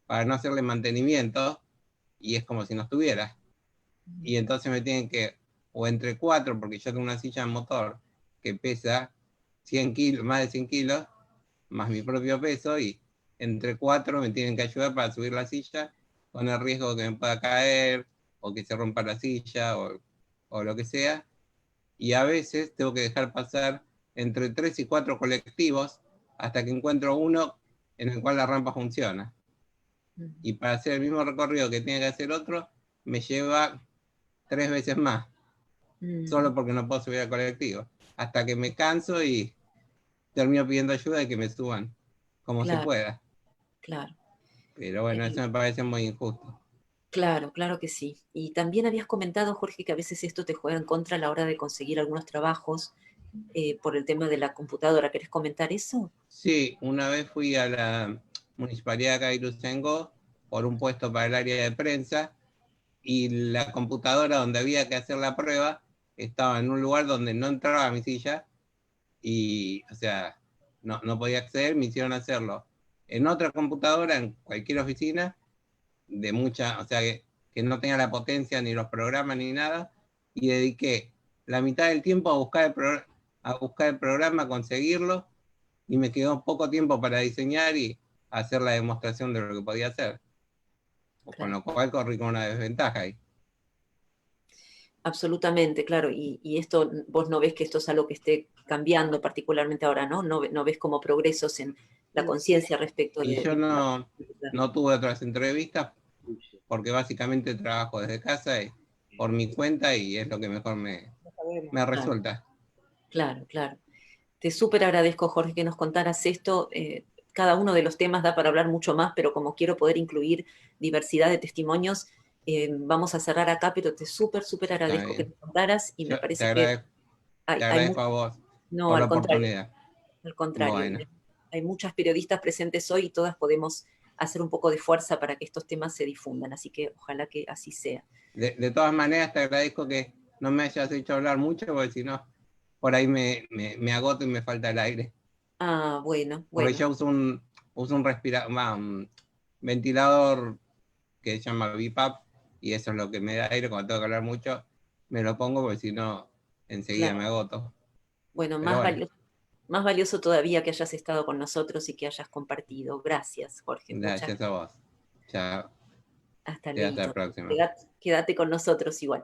[SPEAKER 3] para no hacerle mantenimiento y es como si no estuviera. Y entonces me tienen que, o entre cuatro, porque yo tengo una silla de motor que pesa 100 kilos, más de 100 kilos, más mi propio peso, y entre cuatro me tienen que ayudar para subir la silla con el riesgo de que me pueda caer o que se rompa la silla o lo que sea. Y a veces tengo que dejar pasar entre 3 y 4 colectivos hasta que encuentro uno en el cual la rampa funciona.
[SPEAKER 1] mm,
[SPEAKER 3] Y para hacer el mismo recorrido que tiene que hacer otro, me lleva 3 veces más,
[SPEAKER 1] mm.
[SPEAKER 3] solo porque no puedo subir al colectivo. Hasta que me canso y termino pidiendo ayuda de que me suban como se
[SPEAKER 1] Claro,
[SPEAKER 3] pueda.
[SPEAKER 1] claro.
[SPEAKER 3] Pero bueno,
[SPEAKER 1] Eh,
[SPEAKER 3] eso me parece muy injusto.
[SPEAKER 1] claro, claro que sí. Y también habías comentado, Jorge, que a veces esto te juega en contra a la hora de conseguir algunos trabajos por el tema de la computadora. ¿Querés comentar eso?
[SPEAKER 3] Sí, una vez fui a la municipalidad de acá de Ituzaingó por un puesto para el área de prensa y la computadora donde había que hacer la prueba estaba en un lugar donde no entraba mi silla y, o sea, no podía acceder, me hicieron hacerlo en otra computadora, en cualquier oficina, de mucha, o sea, que no tenga la potencia ni los programas ni nada, y dediqué la mitad del tiempo a buscar el programa, a conseguirlo, y me quedó poco tiempo para diseñar y hacer la demostración de lo que podía hacer, con
[SPEAKER 1] Claro.
[SPEAKER 3] lo cual corrí con una desventaja ahí.
[SPEAKER 1] Absolutamente, claro. Y esto, vos no ves que esto es algo que esté cambiando particularmente ahora, ¿no? No, no ves como progresos en la conciencia respecto
[SPEAKER 3] Y yo
[SPEAKER 1] de la...
[SPEAKER 3] no tuve otras entrevistas porque básicamente trabajo desde casa y por mi cuenta y es lo que mejor me
[SPEAKER 1] Claro,
[SPEAKER 3] resulta.
[SPEAKER 1] claro, claro. Te súper agradezco, Jorge, que nos contaras esto. Cada uno de los temas da para hablar mucho más, pero como quiero poder incluir diversidad de testimonios, vamos a cerrar acá, pero te súper
[SPEAKER 3] Está
[SPEAKER 1] agradezco que
[SPEAKER 3] bien.
[SPEAKER 1] nos contaras y me
[SPEAKER 3] Yo
[SPEAKER 1] parece que
[SPEAKER 3] te
[SPEAKER 1] hay
[SPEAKER 3] agradezco a vos
[SPEAKER 1] no,
[SPEAKER 3] por la oportunidad.
[SPEAKER 1] al contrario,
[SPEAKER 3] Bueno,
[SPEAKER 1] hay muchas periodistas presentes hoy y todas podemos hacer un poco de fuerza para que estos temas se difundan, así que ojalá que así sea.
[SPEAKER 3] de todas maneras te agradezco que no me hayas hecho hablar mucho, porque si no, por ahí me agoto y me falta el aire.
[SPEAKER 1] Ah, bueno,
[SPEAKER 3] Porque
[SPEAKER 1] bueno,
[SPEAKER 3] yo uso un ventilador que se llama BiPAP, y eso es lo que me da aire cuando tengo que hablar mucho, me lo pongo porque si no, enseguida me
[SPEAKER 1] claro.
[SPEAKER 3] agoto.
[SPEAKER 1] Bueno,
[SPEAKER 3] Pero bueno,
[SPEAKER 1] más valioso todavía que hayas estado con nosotros y que hayas compartido. Gracias, Jorge. Muchas
[SPEAKER 3] gracias a
[SPEAKER 1] gracias.
[SPEAKER 3] vos. Chao,
[SPEAKER 1] Hasta
[SPEAKER 3] hasta
[SPEAKER 1] luego.
[SPEAKER 3] la próxima.
[SPEAKER 1] Quédate con nosotros igual.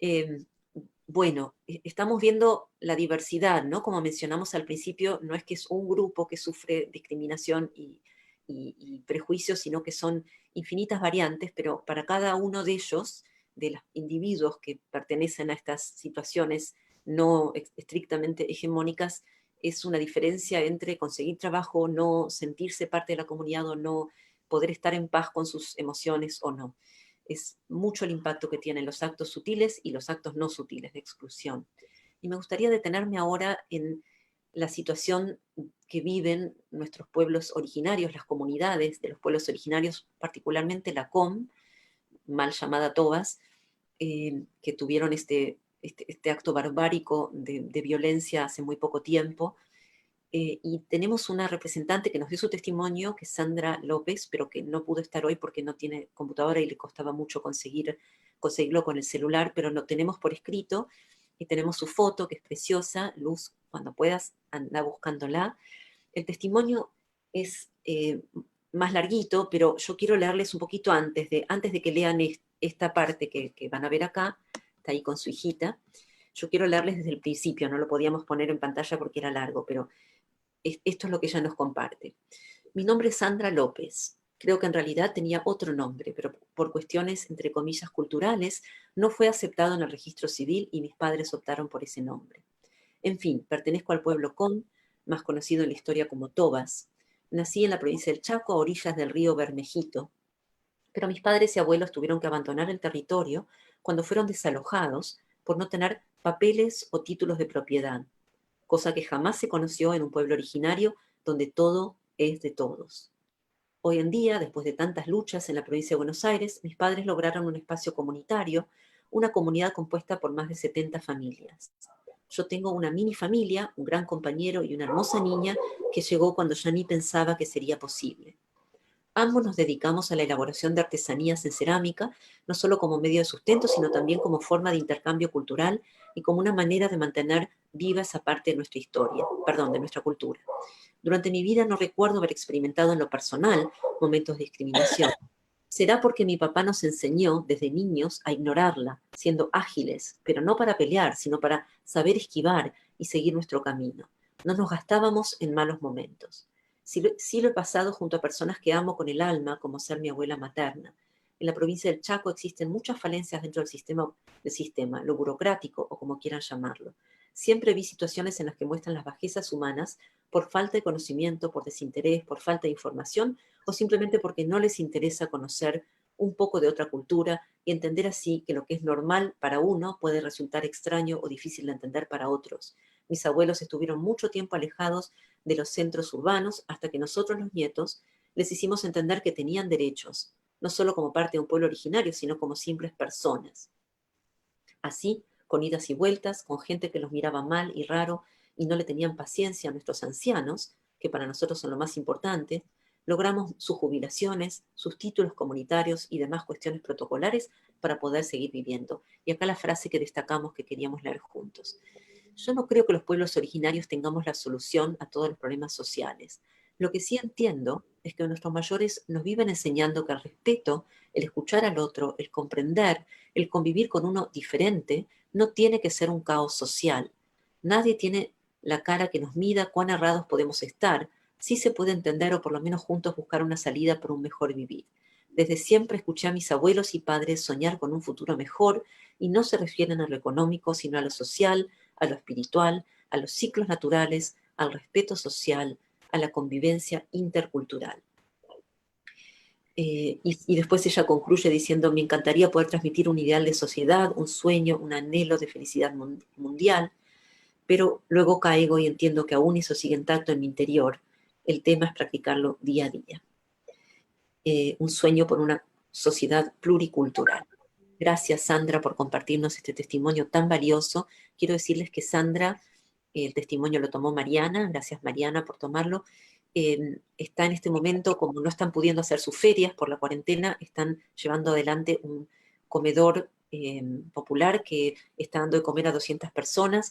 [SPEAKER 1] Eh, bueno, estamos viendo la diversidad, ¿no? Como mencionamos al principio, no es que es un grupo que sufre discriminación y prejuicios, sino que son infinitas variantes, pero para cada uno de ellos, de los individuos que pertenecen a estas situaciones no estrictamente hegemónicas, es una diferencia entre conseguir trabajo, no sentirse parte de la comunidad o no, poder estar en paz con sus emociones o no. Es mucho el impacto que tienen los actos sutiles y los actos no sutiles de exclusión. Y me gustaría detenerme ahora en la situación que viven nuestros pueblos originarios, las comunidades de los pueblos originarios, particularmente la COM, mal llamada Tobas, que tuvieron este acto barbárico de violencia hace muy poco tiempo. Y tenemos una representante que nos dio su testimonio, que es Sandra López, pero que no pudo estar hoy porque no tiene computadora y le costaba mucho conseguirlo con el celular, pero lo tenemos por escrito y tenemos su foto, que es preciosa. Luz, cuando puedas, anda buscándola. El testimonio es más larguito, pero yo quiero leerles un poquito antes de que lean esta parte que van a ver acá. Está ahí con su hijita. Yo quiero leerles desde el principio, no lo podíamos poner en pantalla porque era largo, pero esto es lo que ella nos comparte. Mi nombre es Sandra López. Creo que en realidad tenía otro nombre, pero por cuestiones, entre comillas, culturales, no fue aceptado en el registro civil y mis padres optaron por ese nombre. En fin, pertenezco al pueblo Con, más conocido en la historia como Tobas. Nací en la provincia del Chaco, a orillas del río Bermejito, pero mis padres y abuelos tuvieron que abandonar el territorio cuando fueron desalojados por no tener papeles o títulos de propiedad, cosa que jamás se conoció en un pueblo originario donde todo es de todos. Hoy en día, después de tantas luchas en la provincia de Buenos Aires, mis padres lograron un espacio comunitario, una comunidad compuesta por más de 70 familias. Yo tengo una mini familia, un gran compañero y una hermosa niña que llegó cuando ya ni pensaba que sería posible. Ambos nos dedicamos a la elaboración de artesanías en cerámica, no solo como medio de sustento, sino también como forma de intercambio cultural y como una manera de mantener viva esa parte de nuestra historia, perdón, de nuestra cultura. Durante mi vida no recuerdo haber experimentado en lo personal momentos de discriminación. Será porque mi papá nos enseñó desde niños a ignorarla, siendo ágiles, pero no para pelear, sino para saber esquivar y seguir nuestro camino. No nos gastábamos en malos momentos. Sí lo he pasado junto a personas que amo con el alma, como ser mi abuela materna. En la provincia del Chaco existen muchas falencias dentro del sistema, lo burocrático o como quieran llamarlo. Siempre vi situaciones en las que muestran las bajezas humanas por falta de conocimiento, por desinterés, por falta de información o simplemente porque no les interesa conocer un poco de otra cultura y entender así que lo que es normal para uno puede resultar extraño o difícil de entender para otros. Mis abuelos estuvieron mucho tiempo alejados de los centros urbanos hasta que nosotros los nietos les hicimos entender que tenían derechos, no solo como parte de un pueblo originario, sino como simples personas. Así, con idas y vueltas, con gente que los miraba mal y raro y no le tenían paciencia a nuestros ancianos, que para nosotros son lo más importante, logramos sus jubilaciones, sus títulos comunitarios y demás cuestiones protocolares para poder seguir viviendo. Y acá la frase que destacamos que queríamos leer juntos. Yo no creo que los pueblos originarios tengamos la solución a todos los problemas sociales. Lo que sí entiendo es que nuestros mayores nos viven enseñando que el respeto, el escuchar al otro, el comprender, el convivir con uno diferente, no tiene que ser un caos social. Nadie tiene la cara que nos mida cuán errados podemos estar. Sí se puede entender o por lo menos juntos buscar una salida por un mejor vivir. Desde siempre escuché a mis abuelos y padres soñar con un futuro mejor y no se refieren a lo económico, sino a lo social, a lo espiritual, a los ciclos naturales,
[SPEAKER 4] al respeto social, a la convivencia intercultural. Y después ella concluye diciendo, me encantaría poder transmitir un ideal de sociedad, un sueño, un anhelo de felicidad mundial, pero luego caigo y entiendo que aún eso sigue intacto en mi interior. El tema es practicarlo día a día. Un sueño por una sociedad pluricultural. Gracias, Sandra, por compartirnos este testimonio tan valioso. Quiero decirles que Sandra, el testimonio lo tomó Mariana, gracias Mariana por tomarlo. Está en este momento, como no están pudiendo hacer sus ferias por la cuarentena, están llevando adelante un comedor popular que está dando de comer a 200 personas.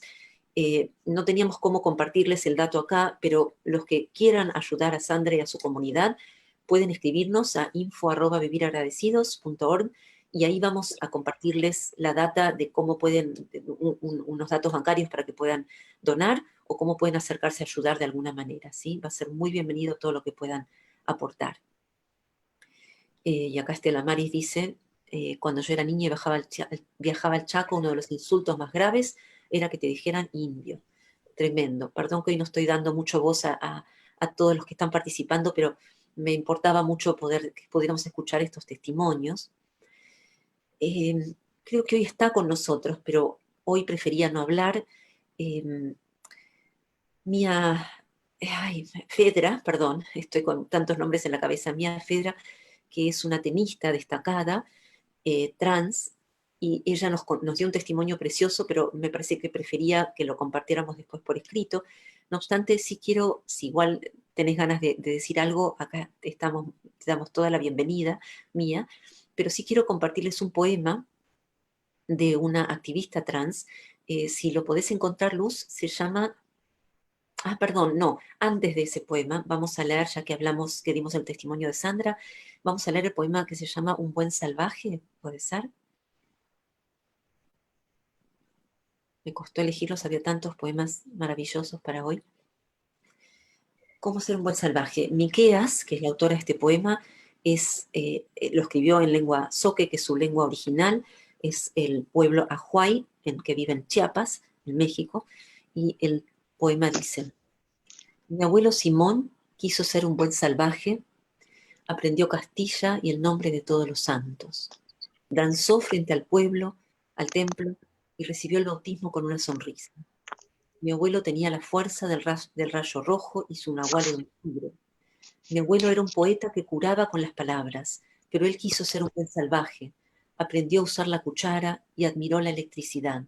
[SPEAKER 4] No teníamos cómo compartirles el dato acá, pero los que quieran ayudar a Sandra y a su comunidad pueden escribirnos a info@viviragradecidos.org y ahí vamos a compartirles la data de cómo pueden, unos datos bancarios para que puedan donar o cómo pueden acercarse a ayudar de alguna manera, ¿sí? Va a ser muy bienvenido todo lo que puedan aportar. Y acá Estela Maris dice, cuando yo era niña y viajaba al Chaco, uno de los insultos más graves era que te dijeran indio. Tremendo. Perdón que hoy no estoy dando mucho voz a todos los que están participando, pero me importaba mucho que pudiéramos escuchar estos testimonios. Creo que hoy está con nosotros, pero hoy prefería no hablar. Mía Fedra, perdón, estoy con tantos nombres en la cabeza, Mía Fedra, que es una tenista destacada, trans, y ella nos dio un testimonio precioso, pero me parece que prefería que lo compartiéramos después por escrito. No obstante, si igual tenés ganas de decir algo, acá te damos toda la bienvenida, Mía, pero sí quiero compartirles un poema de una activista trans. Si lo podés encontrar, Luz, se llama... perdón, no, antes de ese poema vamos a leer, ya que hablamos, que dimos el testimonio de Sandra, vamos a leer el poema que se llama Un buen salvaje, ¿puede ser? Me costó elegirlos, había tantos poemas maravillosos para hoy. ¿Cómo ser un buen salvaje? Miqueas, que es la autora de este poema, lo escribió en lengua zoque, que es su lengua original, es el pueblo ajuay, que vive en Chiapas, en México, y el poema dice: mi abuelo Simón quiso ser un buen salvaje, aprendió Castilla y el nombre de todos los santos. Danzó frente al pueblo, al templo, y recibió el bautismo con una sonrisa. Mi abuelo tenía la fuerza del rayo rojo y su nahual era un tigre. Mi abuelo era un poeta que curaba con las palabras, pero él quiso ser un buen salvaje. Aprendió a usar la cuchara y admiró la electricidad.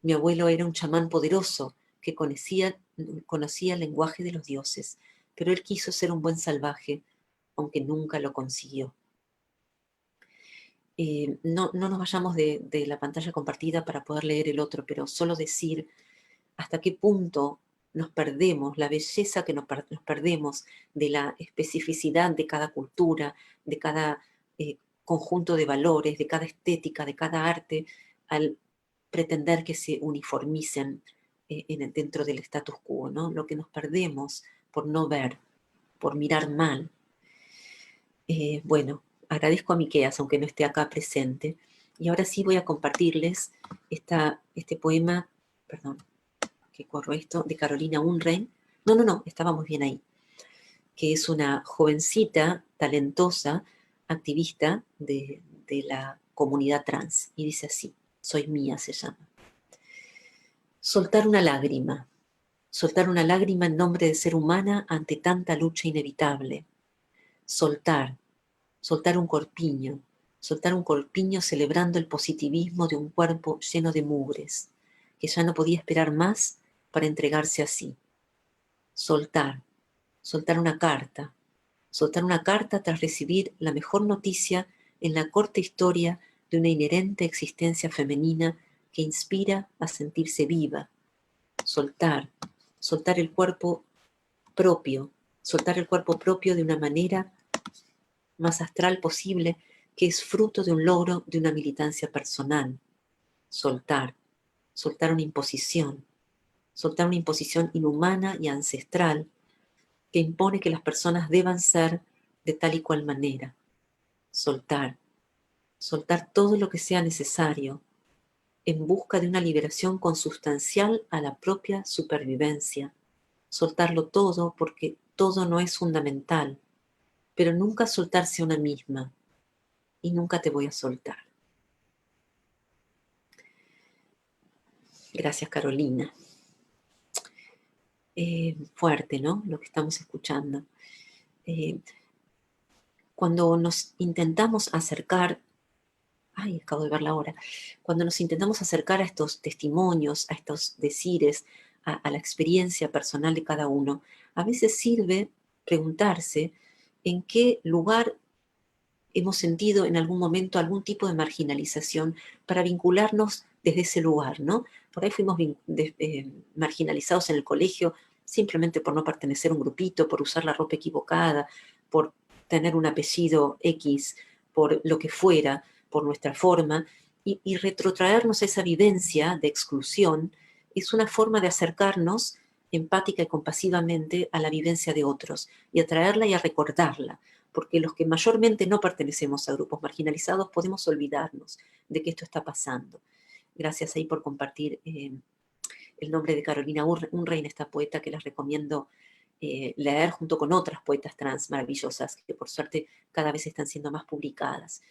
[SPEAKER 4] Mi abuelo era un chamán poderoso que conocía el lenguaje de los dioses, pero él quiso ser un buen salvaje, aunque nunca lo consiguió. No nos vayamos de la pantalla compartida para poder leer el otro, pero solo decir hasta qué punto nos perdemos, la belleza que nos perdemos de la especificidad de cada cultura, de cada conjunto de valores, de cada estética, de cada arte, al pretender que se uniformicen dentro del status quo, ¿no? Lo que nos perdemos por no ver, por mirar mal. Bueno, agradezco a Miqueas, aunque no esté acá presente. Y ahora sí voy a compartirles este poema, perdón, que corro esto, de Carolina Unrein. No, estábamos bien ahí. Que es una jovencita, talentosa, activista de la comunidad trans. Y dice así: Soy mía, se llama. Soltar una lágrima en nombre de ser humana ante tanta lucha inevitable. Soltar un corpiño celebrando el positivismo de un cuerpo lleno de mugres, que ya no podía esperar más para entregarse así. Soltar una carta tras recibir la mejor noticia en la corta historia de una inherente existencia femenina que inspira a sentirse viva. Soltar el cuerpo propio de una manera más astral posible, que es fruto de un logro de una militancia personal. Soltar una imposición inhumana y ancestral que impone que las personas deban ser de tal y cual manera. Soltar todo lo que sea necesario en busca de una liberación consustancial a la propia supervivencia. soltarlo todo porque todo no es fundamental, pero nunca soltarse a una misma y nunca te voy a soltar. Gracias, Carolina. Fuerte, ¿no? Lo que estamos escuchando. Cuando nos intentamos acercar, ay, acabo de ver la hora, cuando nos intentamos acercar a estos testimonios, a estos decires, a la experiencia personal de cada uno, a veces sirve preguntarse en qué lugar hemos sentido en algún momento algún tipo de marginalización para vincularnos desde ese lugar, ¿no? Por ahí fuimos marginalizados en el colegio simplemente por no pertenecer a un grupito, por usar la ropa equivocada, por tener un apellido X, por lo que fuera, por nuestra forma, y retrotraernos a esa vivencia de exclusión es una forma de acercarnos empática y compasivamente a la vivencia de otros y a traerla y a recordarla, porque los que mayormente no pertenecemos a grupos marginalizados podemos olvidarnos de que esto está pasando. Gracias ahí por compartir el nombre de Carolina Unrein, esta poeta que les recomiendo leer junto con otras poetas trans maravillosas que por suerte cada vez están siendo más publicadas.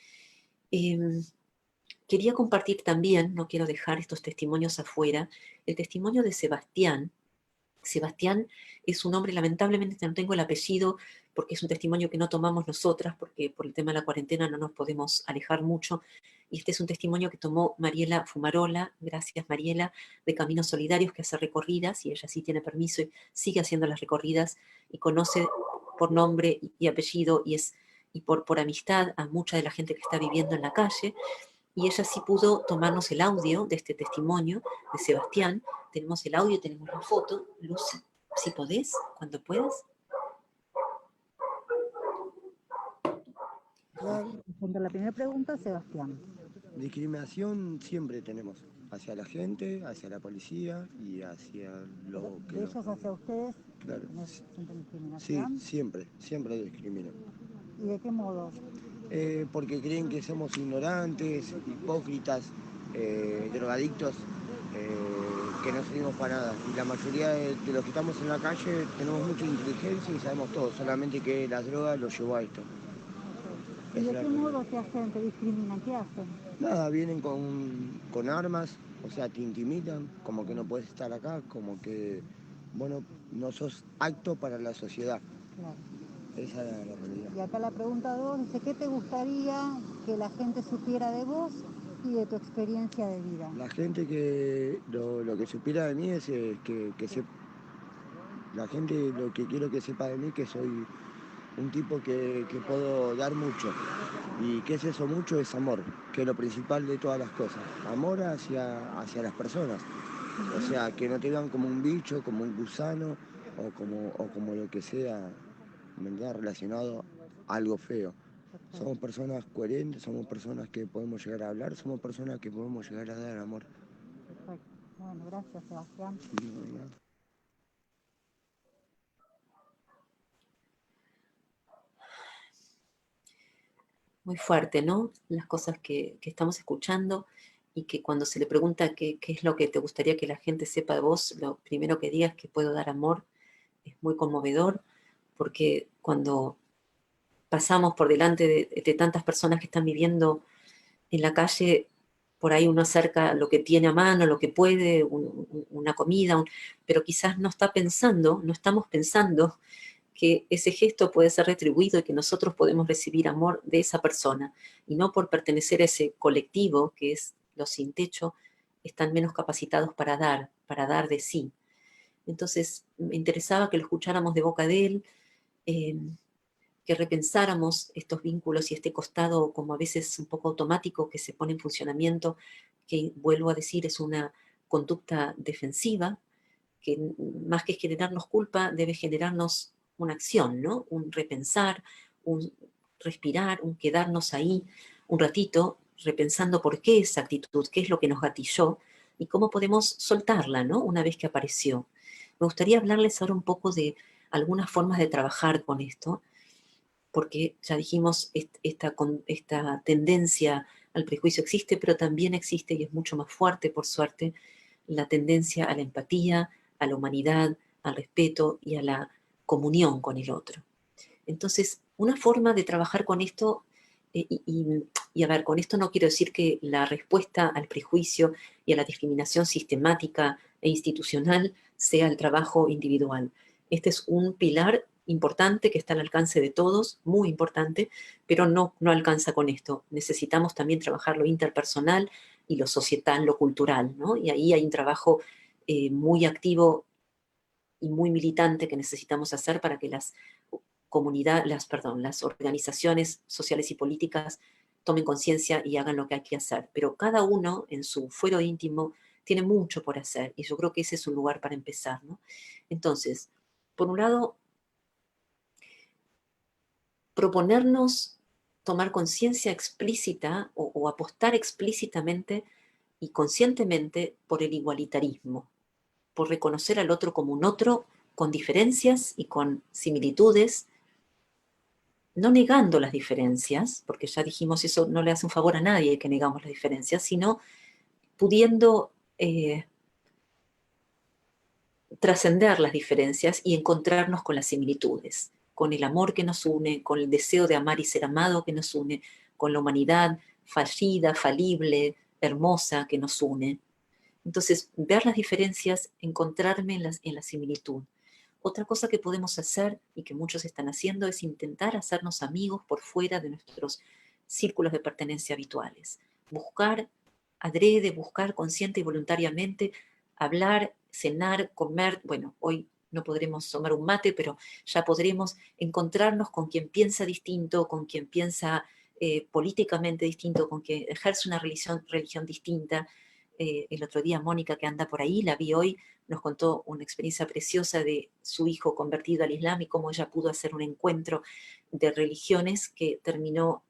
[SPEAKER 4] Quería compartir también, no quiero dejar estos testimonios afuera, el testimonio de Sebastián. Sebastián es un hombre, lamentablemente no tengo el apellido, porque es un testimonio que no tomamos nosotras, porque por el tema de la cuarentena no nos podemos alejar mucho, y este es un testimonio que tomó Mariela Fumarola, gracias Mariela, de Caminos Solidarios, que hace recorridas, y ella sí tiene permiso y sigue haciendo las recorridas, y conoce por nombre y apellido, y por amistad a mucha de la gente que está viviendo en la calle, y ella sí pudo tomarnos el audio de este testimonio de Sebastián. Tenemos el audio, tenemos la foto. Lucy, si podés, cuando puedas.
[SPEAKER 5] Junto a la primera pregunta, Sebastián.
[SPEAKER 6] Discriminación siempre tenemos, hacia la gente, hacia la policía y hacia lo que...
[SPEAKER 5] ¿De ellos hacia ustedes?
[SPEAKER 6] Claro.
[SPEAKER 5] ¿Sienten discriminación?
[SPEAKER 6] Sí, siempre discriminan.
[SPEAKER 5] ¿Y de qué modo?
[SPEAKER 6] Porque creen que somos ignorantes, hipócritas, drogadictos, que no servimos para nada. Y la mayoría de los que estamos en la calle tenemos mucha inteligencia y sabemos todo, solamente que las drogas los llevó a esto.
[SPEAKER 5] ¿Y de qué modo te hacen, te discriminan? ¿Qué hacen?
[SPEAKER 6] Nada, vienen con armas, o sea, te intimidan, como que no puedes estar acá, como que, bueno, no sos apto para la sociedad.
[SPEAKER 5] Claro.
[SPEAKER 6] Esa era la realidad.
[SPEAKER 5] Y acá la pregunta 2 dice, ¿qué te gustaría que la gente supiera de vos y de tu experiencia de vida?
[SPEAKER 6] La gente que, lo que supiera de mí es la gente lo que quiero que sepa de mí que soy un tipo que puedo dar mucho. ¿Y qué es eso mucho? Es amor, que es lo principal de todas las cosas. Amor hacia las personas. O sea, que no te vean como un bicho, como un gusano o como lo que sea, ¿verdad? Relacionado a algo feo. Perfecto. Somos personas coherentes, somos personas que podemos llegar a hablar, somos personas que podemos llegar a dar amor.
[SPEAKER 5] Perfecto. Bueno, gracias, Sebastián.
[SPEAKER 4] Muy fuerte, ¿no? Las cosas que estamos escuchando y que cuando se le pregunta qué es lo que te gustaría que la gente sepa de vos, lo primero que digas es que puedo dar amor. Es muy conmovedor porque cuando pasamos por delante de tantas personas que están viviendo en la calle, por ahí uno acerca lo que tiene a mano, lo que puede, una comida, pero quizás no estamos pensando que ese gesto puede ser retribuido y que nosotros podemos recibir amor de esa persona, y no por pertenecer a ese colectivo que es los sin techo, están menos capacitados para dar de sí. Entonces, me interesaba que lo escucháramos de boca de él, que repensáramos estos vínculos y este costado como a veces un poco automático que se pone en funcionamiento, que vuelvo a decir es una conducta defensiva, que más que generarnos culpa debe generarnos una acción, ¿no? Un repensar, un respirar, un quedarnos ahí un ratito repensando por qué esa actitud, qué es lo que nos gatilló y cómo podemos soltarla, ¿no? Una vez que apareció. Me gustaría hablarles ahora un poco de algunas formas de trabajar con esto, porque ya dijimos, esta tendencia al prejuicio existe, pero también existe, y es mucho más fuerte, por suerte, la tendencia a la empatía, a la humanidad, al respeto y a la comunión con el otro. Entonces, una forma de trabajar con esto, y a ver, con esto no quiero decir que la respuesta al prejuicio y a la discriminación sistemática e institucional sea el trabajo individual. Este es un pilar importante que está al alcance de todos, muy importante, pero no alcanza con esto. Necesitamos también trabajar lo interpersonal y lo societal, lo cultural, ¿no? Y ahí hay un trabajo muy activo y muy militante que necesitamos hacer para que las organizaciones sociales y políticas tomen conciencia y hagan lo que hay que hacer. Pero cada uno en su fuero íntimo tiene mucho por hacer y yo creo que ese es un lugar para empezar, ¿no? Entonces, por un lado, proponernos tomar conciencia explícita o apostar explícitamente y conscientemente por el igualitarismo, por reconocer al otro como un otro con diferencias y con similitudes, no negando las diferencias, porque ya dijimos eso no le hace un favor a nadie que negamos las diferencias, sino pudiendo trascender las diferencias y encontrarnos con las similitudes, con el amor que nos une, con el deseo de amar y ser amado que nos une, con la humanidad fallida, falible, hermosa que nos une. Entonces, ver las diferencias, encontrarme en la similitud. Otra cosa que podemos hacer y que muchos están haciendo es intentar hacernos amigos por fuera de nuestros círculos de pertenencia habituales. Buscar adrede, buscar consciente y voluntariamente, hablar, cenar, comer. Bueno, hoy no podremos tomar un mate, pero ya podremos encontrarnos con quien piensa distinto, con quien piensa políticamente distinto, con quien ejerce una religión distinta. El otro día Mónica, que anda por ahí, la vi hoy, nos contó una experiencia preciosa de su hijo convertido al Islam y cómo ella pudo hacer un encuentro de religiones que terminó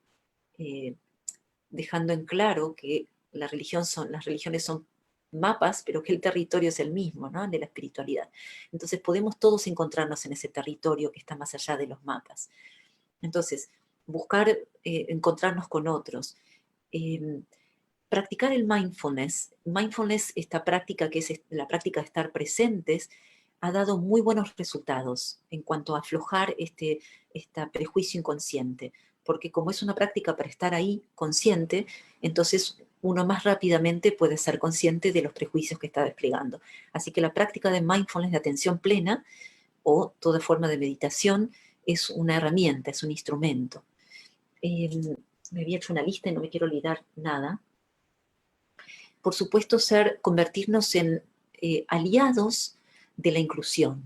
[SPEAKER 4] dejando en claro que las religiones son mapas, pero que el territorio es el mismo, ¿no? De la espiritualidad. Entonces podemos todos encontrarnos en ese territorio que está más allá de los mapas. Entonces, buscar encontrarnos con otros. Practicar el mindfulness. Mindfulness, esta práctica que es la práctica de estar presentes, ha dado muy buenos resultados en cuanto a aflojar este prejuicio inconsciente, porque como es una práctica para estar ahí consciente, entonces uno más rápidamente puede ser consciente de los prejuicios que está desplegando. Así que la práctica de mindfulness, de atención plena, o toda forma de meditación, es una herramienta, es un instrumento. Me había hecho una lista y no me quiero olvidar nada. Por supuesto, convertirnos en aliados de la inclusión.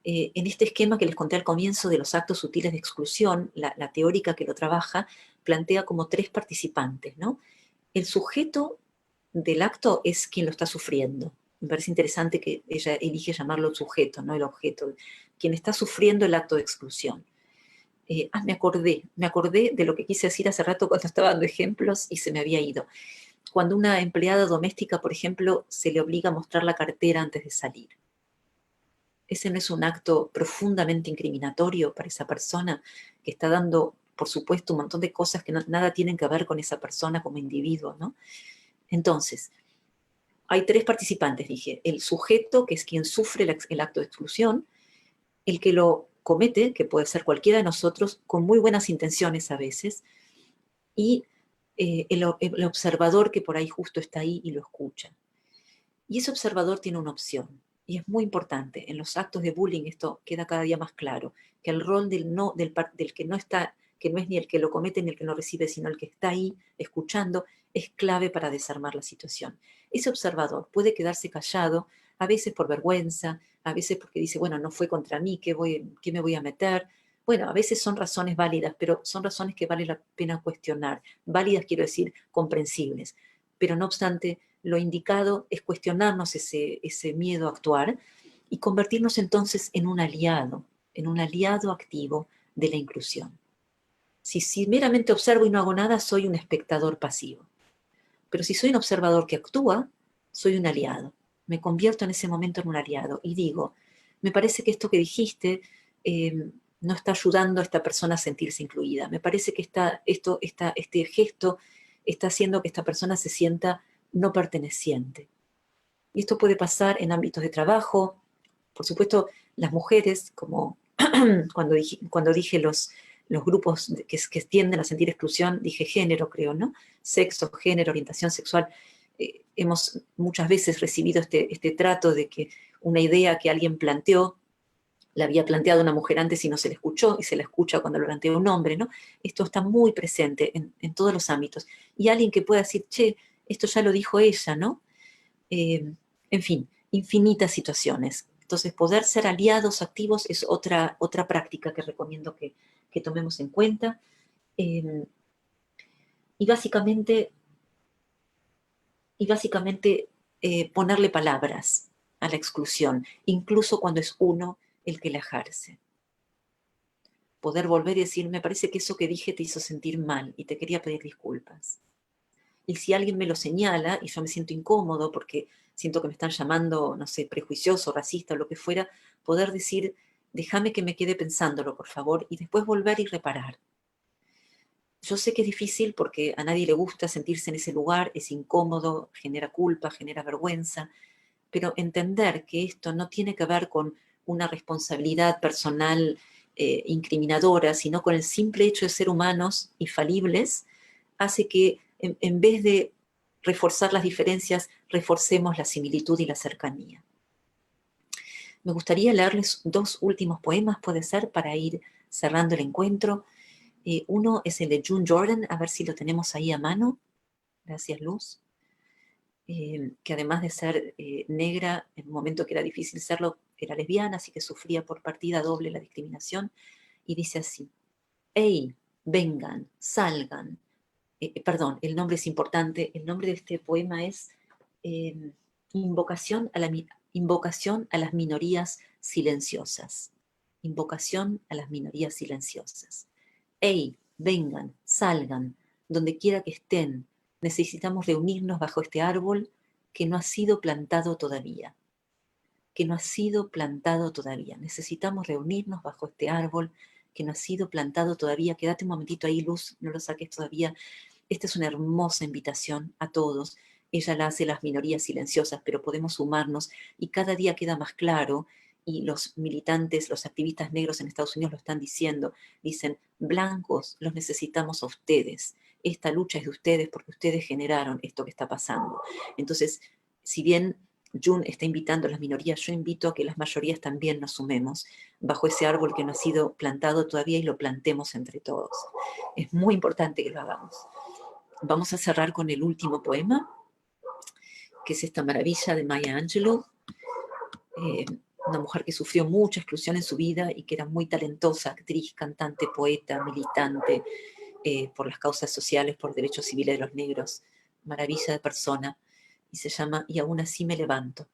[SPEAKER 4] En este esquema que les conté al comienzo de los actos sutiles de exclusión, la teórica que lo trabaja plantea como 3 participantes, ¿no? El sujeto del acto es quien lo está sufriendo. Me parece interesante que ella elige llamarlo sujeto, no el objeto. Quien está sufriendo el acto de exclusión. Me acordé de lo que quise decir hace rato cuando estaba dando ejemplos y se me había ido. Cuando una empleada doméstica, por ejemplo, se le obliga a mostrar la cartera antes de salir. Ese no es un acto profundamente incriminatorio para esa persona que está dando, por supuesto, un montón de cosas que nada tienen que ver con esa persona como individuo, ¿no? Entonces, hay 3 participantes, dije. El sujeto, que es quien sufre el acto de exclusión, el que lo comete, que puede ser cualquiera de nosotros, con muy buenas intenciones a veces, y el observador que por ahí justo está ahí y lo escucha. Y ese observador tiene una opción, y es muy importante. En los actos de bullying esto queda cada día más claro, que el rol del que no está, que no es ni el que lo comete ni el que lo recibe, sino el que está ahí escuchando, es clave para desarmar la situación. Ese observador puede quedarse callado, a veces por vergüenza, a veces porque dice, bueno, no fue contra mí, ¿qué me voy a meter? Bueno, a veces son razones válidas, pero son razones que vale la pena cuestionar. Válidas quiero decir comprensibles. Pero no obstante, lo indicado es cuestionarnos ese miedo a actuar y convertirnos entonces en un aliado activo de la inclusión. Si meramente observo y no hago nada, soy un espectador pasivo. Pero si soy un observador que actúa, soy un aliado. Me convierto en ese momento en un aliado y digo, me parece que esto que dijiste no está ayudando a esta persona a sentirse incluida. Me parece que este gesto está haciendo que esta persona se sienta no perteneciente. Y esto puede pasar en ámbitos de trabajo, Por supuesto, las mujeres, como cuando dije los grupos que tienden a sentir exclusión, dije género, creo, ¿no? Sexo, género, orientación sexual. Hemos muchas veces recibido este trato de que una idea que alguien planteó, la había planteado una mujer antes y no se la escuchó, y se la escucha cuando lo plantea un hombre, ¿no? Esto está muy presente en todos los ámbitos. Y alguien que pueda decir, che, esto ya lo dijo ella, ¿no? En fin, infinitas situaciones. Entonces, poder ser aliados activos es otra práctica que recomiendo que tomemos en cuenta. Y básicamente ponerle palabras a la exclusión, incluso cuando es uno el que la ejerce. Poder volver y decir, me parece que eso que dije te hizo sentir mal y te quería pedir disculpas. Y si alguien me lo señala y yo me siento incómodo porque siento que me están llamando, no sé, prejuicioso, racista o lo que fuera, poder decir, déjame que me quede pensándolo, por favor, y después volver y reparar. Yo sé que es difícil porque a nadie le gusta sentirse en ese lugar, es incómodo, genera culpa, genera vergüenza, pero entender que esto no tiene que ver con una responsabilidad personal incriminadora, sino con el simple hecho de ser humanos y falibles, hace que en vez de reforzar las diferencias, reforcemos la similitud y la cercanía. Me gustaría leerles 2 últimos poemas, puede ser, para ir cerrando el encuentro. Uno es el de June Jordan, a ver si lo tenemos ahí a mano. Gracias, Luz. Que además de ser negra, en un momento que era difícil serlo, era lesbiana, así que sufría por partida doble la discriminación. Y dice así, ¡Ey, vengan, salgan! Perdón, el nombre es importante. El nombre de este poema es Invocación a las minorías silenciosas. Invocación a las minorías silenciosas. ¡Ey, vengan, salgan! Donde quiera que estén, necesitamos reunirnos bajo este árbol que no ha sido plantado todavía. Que no ha sido plantado todavía. Necesitamos reunirnos bajo este árbol que no ha sido plantado todavía. Quédate un momentito ahí, Luz, no lo saques todavía. Esta es una hermosa invitación a todos. Ella la hace a las minorías silenciosas, pero podemos sumarnos y cada día queda más claro, y los militantes, los activistas negros en Estados Unidos lo están diciendo. Dicen, blancos, los necesitamos a ustedes. Esta lucha es de ustedes porque ustedes generaron esto que está pasando. Entonces, si bien June está invitando a las minorías, yo invito a que las mayorías también nos sumemos bajo ese árbol que no ha sido plantado todavía y lo plantemos entre todos. Es muy importante que lo hagamos. Vamos a cerrar con el último poema, que es esta maravilla de Maya Angelou, una mujer que sufrió mucha exclusión en su vida y que era muy talentosa, actriz, cantante, poeta, militante por las causas sociales, por derechos civiles de los negros, maravilla de persona, y se llama Y aún así me levanto.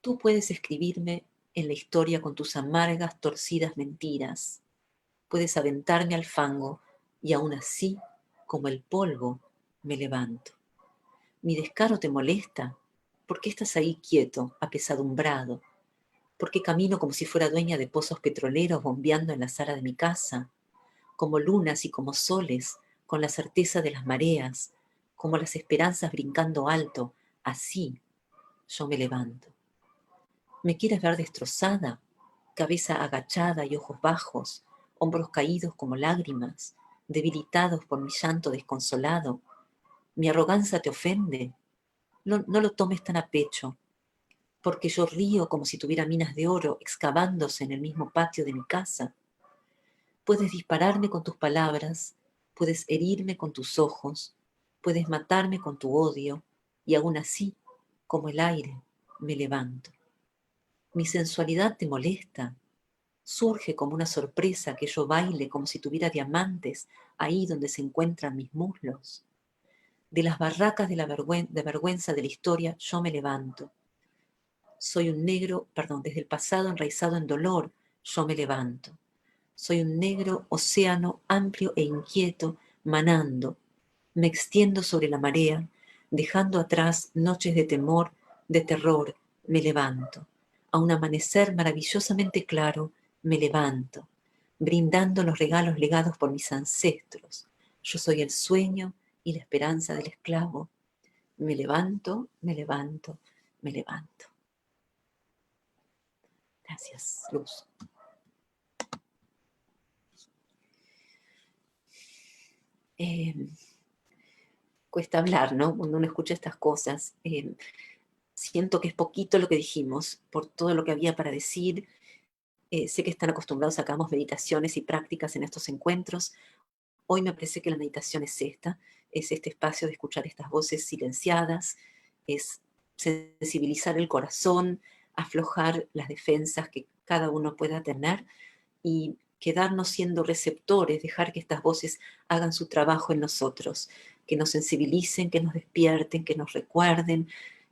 [SPEAKER 4] Tú puedes escribirme en la historia con tus amargas, torcidas mentiras, puedes aventarme al fango y aún así, como el polvo, me levanto. ¿Mi descaro te molesta? ¿Por qué estás ahí quieto, apesadumbrado? ¿Por qué camino como si fuera dueña de pozos petroleros bombeando en la sala de mi casa? Como lunas y como soles, con la certeza de las mareas, como las esperanzas brincando alto, así yo me levanto. ¿Me quieres ver destrozada? Cabeza agachada y ojos bajos, hombros caídos como lágrimas, debilitados por mi llanto desconsolado. ¿Mi arrogancia te ofende? No lo tomes tan a pecho, porque yo río como si tuviera minas de oro excavándose en el mismo patio de mi casa. Puedes dispararme con tus palabras, puedes herirme con tus ojos, puedes matarme con tu odio, y aún así, como el aire, me levanto. Mi sensualidad te molesta. Surge como una sorpresa que yo baile como si tuviera diamantes ahí donde se encuentran mis muslos. De las barracas de vergüenza de la historia yo me levanto. Soy un negro, desde el pasado enraizado en dolor, yo me levanto. Soy un negro océano amplio e inquieto, manando. Me extiendo sobre la marea, dejando atrás noches de temor, de terror, me levanto. A un amanecer maravillosamente claro, me levanto, brindando los regalos legados por mis ancestros. Yo soy el sueño y la esperanza del esclavo. Me levanto, me levanto, me levanto. Gracias, Luz. Cuesta hablar, ¿no? Cuando uno escucha estas cosas. Siento que es poquito lo que dijimos, por todo lo que había para decir. Sé que están acostumbrados a que hagamos meditaciones y prácticas en estos encuentros. Hoy me parece que la meditación es esta, es este espacio de escuchar estas voces silenciadas, es sensibilizar el corazón, aflojar las defensas que cada uno pueda tener y quedarnos siendo receptores, dejar que estas voces hagan su trabajo en nosotros, que nos sensibilicen, que nos despierten, que nos recuerden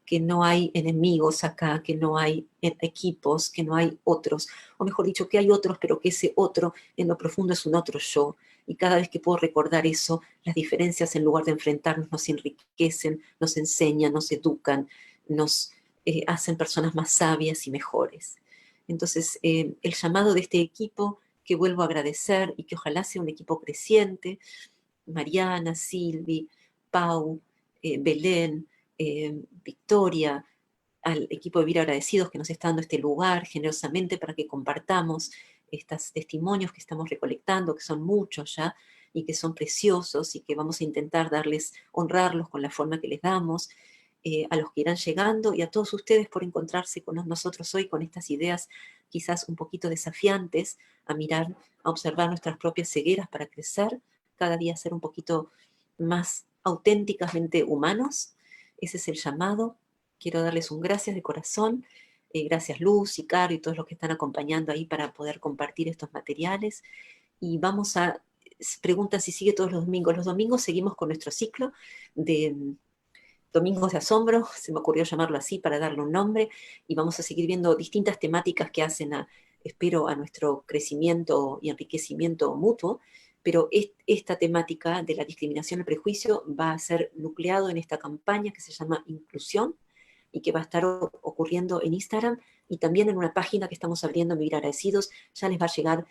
[SPEAKER 4] que no hay enemigos acá, que no hay equipos, que no hay otros, o mejor dicho, que hay otros, pero que ese otro en lo profundo es un otro yo. Y cada vez que puedo recordar eso, las diferencias en lugar de enfrentarnos nos enriquecen, nos enseñan, nos educan, nos hacen personas más sabias y mejores. Entonces, el llamado de este equipo, que vuelvo a agradecer y que ojalá sea un equipo creciente, Mariana, Silvi, Pau, Belén, Victoria, al equipo de Vivir Agradecidos que nos está dando este lugar generosamente para que compartamos estos testimonios que estamos recolectando, que son muchos ya y que son preciosos y que vamos a intentar honrarlos con la forma que les damos, a los que irán llegando y a todos ustedes por encontrarse con nosotros hoy con estas ideas quizás un poquito desafiantes, a mirar, a observar nuestras propias cegueras para crecer, cada día ser un poquito más auténticamente humanos. Ese es el llamado. Quiero darles un gracias de corazón. Gracias Luz y Caro y todos los que están acompañando ahí para poder compartir estos materiales. Y vamos a preguntas si sigue todos los domingos. Los domingos seguimos con nuestro ciclo de Domingos de Asombro, se me ocurrió llamarlo así para darle un nombre, y vamos a seguir viendo distintas temáticas que hacen, espero, a nuestro crecimiento y enriquecimiento mutuo, pero esta temática de la discriminación y el prejuicio va a ser nucleado en esta campaña que se llama Inclusión y que va a estar ocurriendo en Instagram y también en una página que estamos abriendo en Vivir Agradecidos. Ya les va a llegar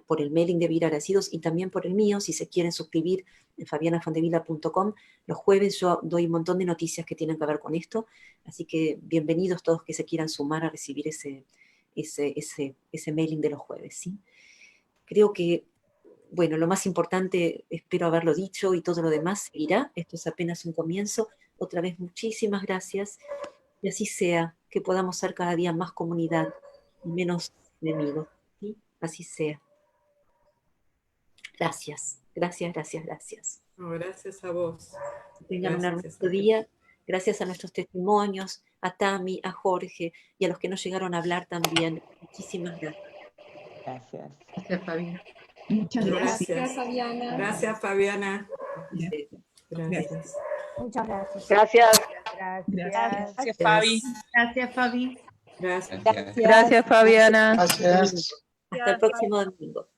[SPEAKER 4] por el mailing de Vivir Agradecidos y también por el mío, si se quieren suscribir en fabianafandevila.com. Los jueves yo doy un montón de noticias que tienen que ver con esto, así que bienvenidos todos que se quieran sumar a recibir ese mailing de los jueves, ¿sí? Creo que, bueno, lo más importante, espero haberlo dicho y todo lo demás seguirá. Esto es apenas un comienzo. Otra vez, muchísimas gracias. Y así sea, que podamos ser cada día más comunidad y menos enemigos, ¿sí? Así sea. Gracias, gracias, gracias, gracias.
[SPEAKER 7] No, gracias a vos.
[SPEAKER 4] Que tengan un hermoso día. Gracias a nuestros testimonios, a Tami, a Jorge y a los que nos llegaron a hablar también. Muchísimas gracias.
[SPEAKER 8] Gracias.
[SPEAKER 9] Gracias, Fabi.
[SPEAKER 7] Muchas gracias.
[SPEAKER 9] Gracias, Fabiana.
[SPEAKER 7] Gracias, Fabiana.
[SPEAKER 4] Sí.
[SPEAKER 7] Gracias.
[SPEAKER 5] Muchas gracias.
[SPEAKER 8] Gracias.
[SPEAKER 9] Gracias, Fabi. Gracias, Fabi.
[SPEAKER 7] Gracias.
[SPEAKER 3] Gracias.
[SPEAKER 9] Gracias, Fabiana.
[SPEAKER 10] Gracias.
[SPEAKER 4] Hasta el próximo domingo.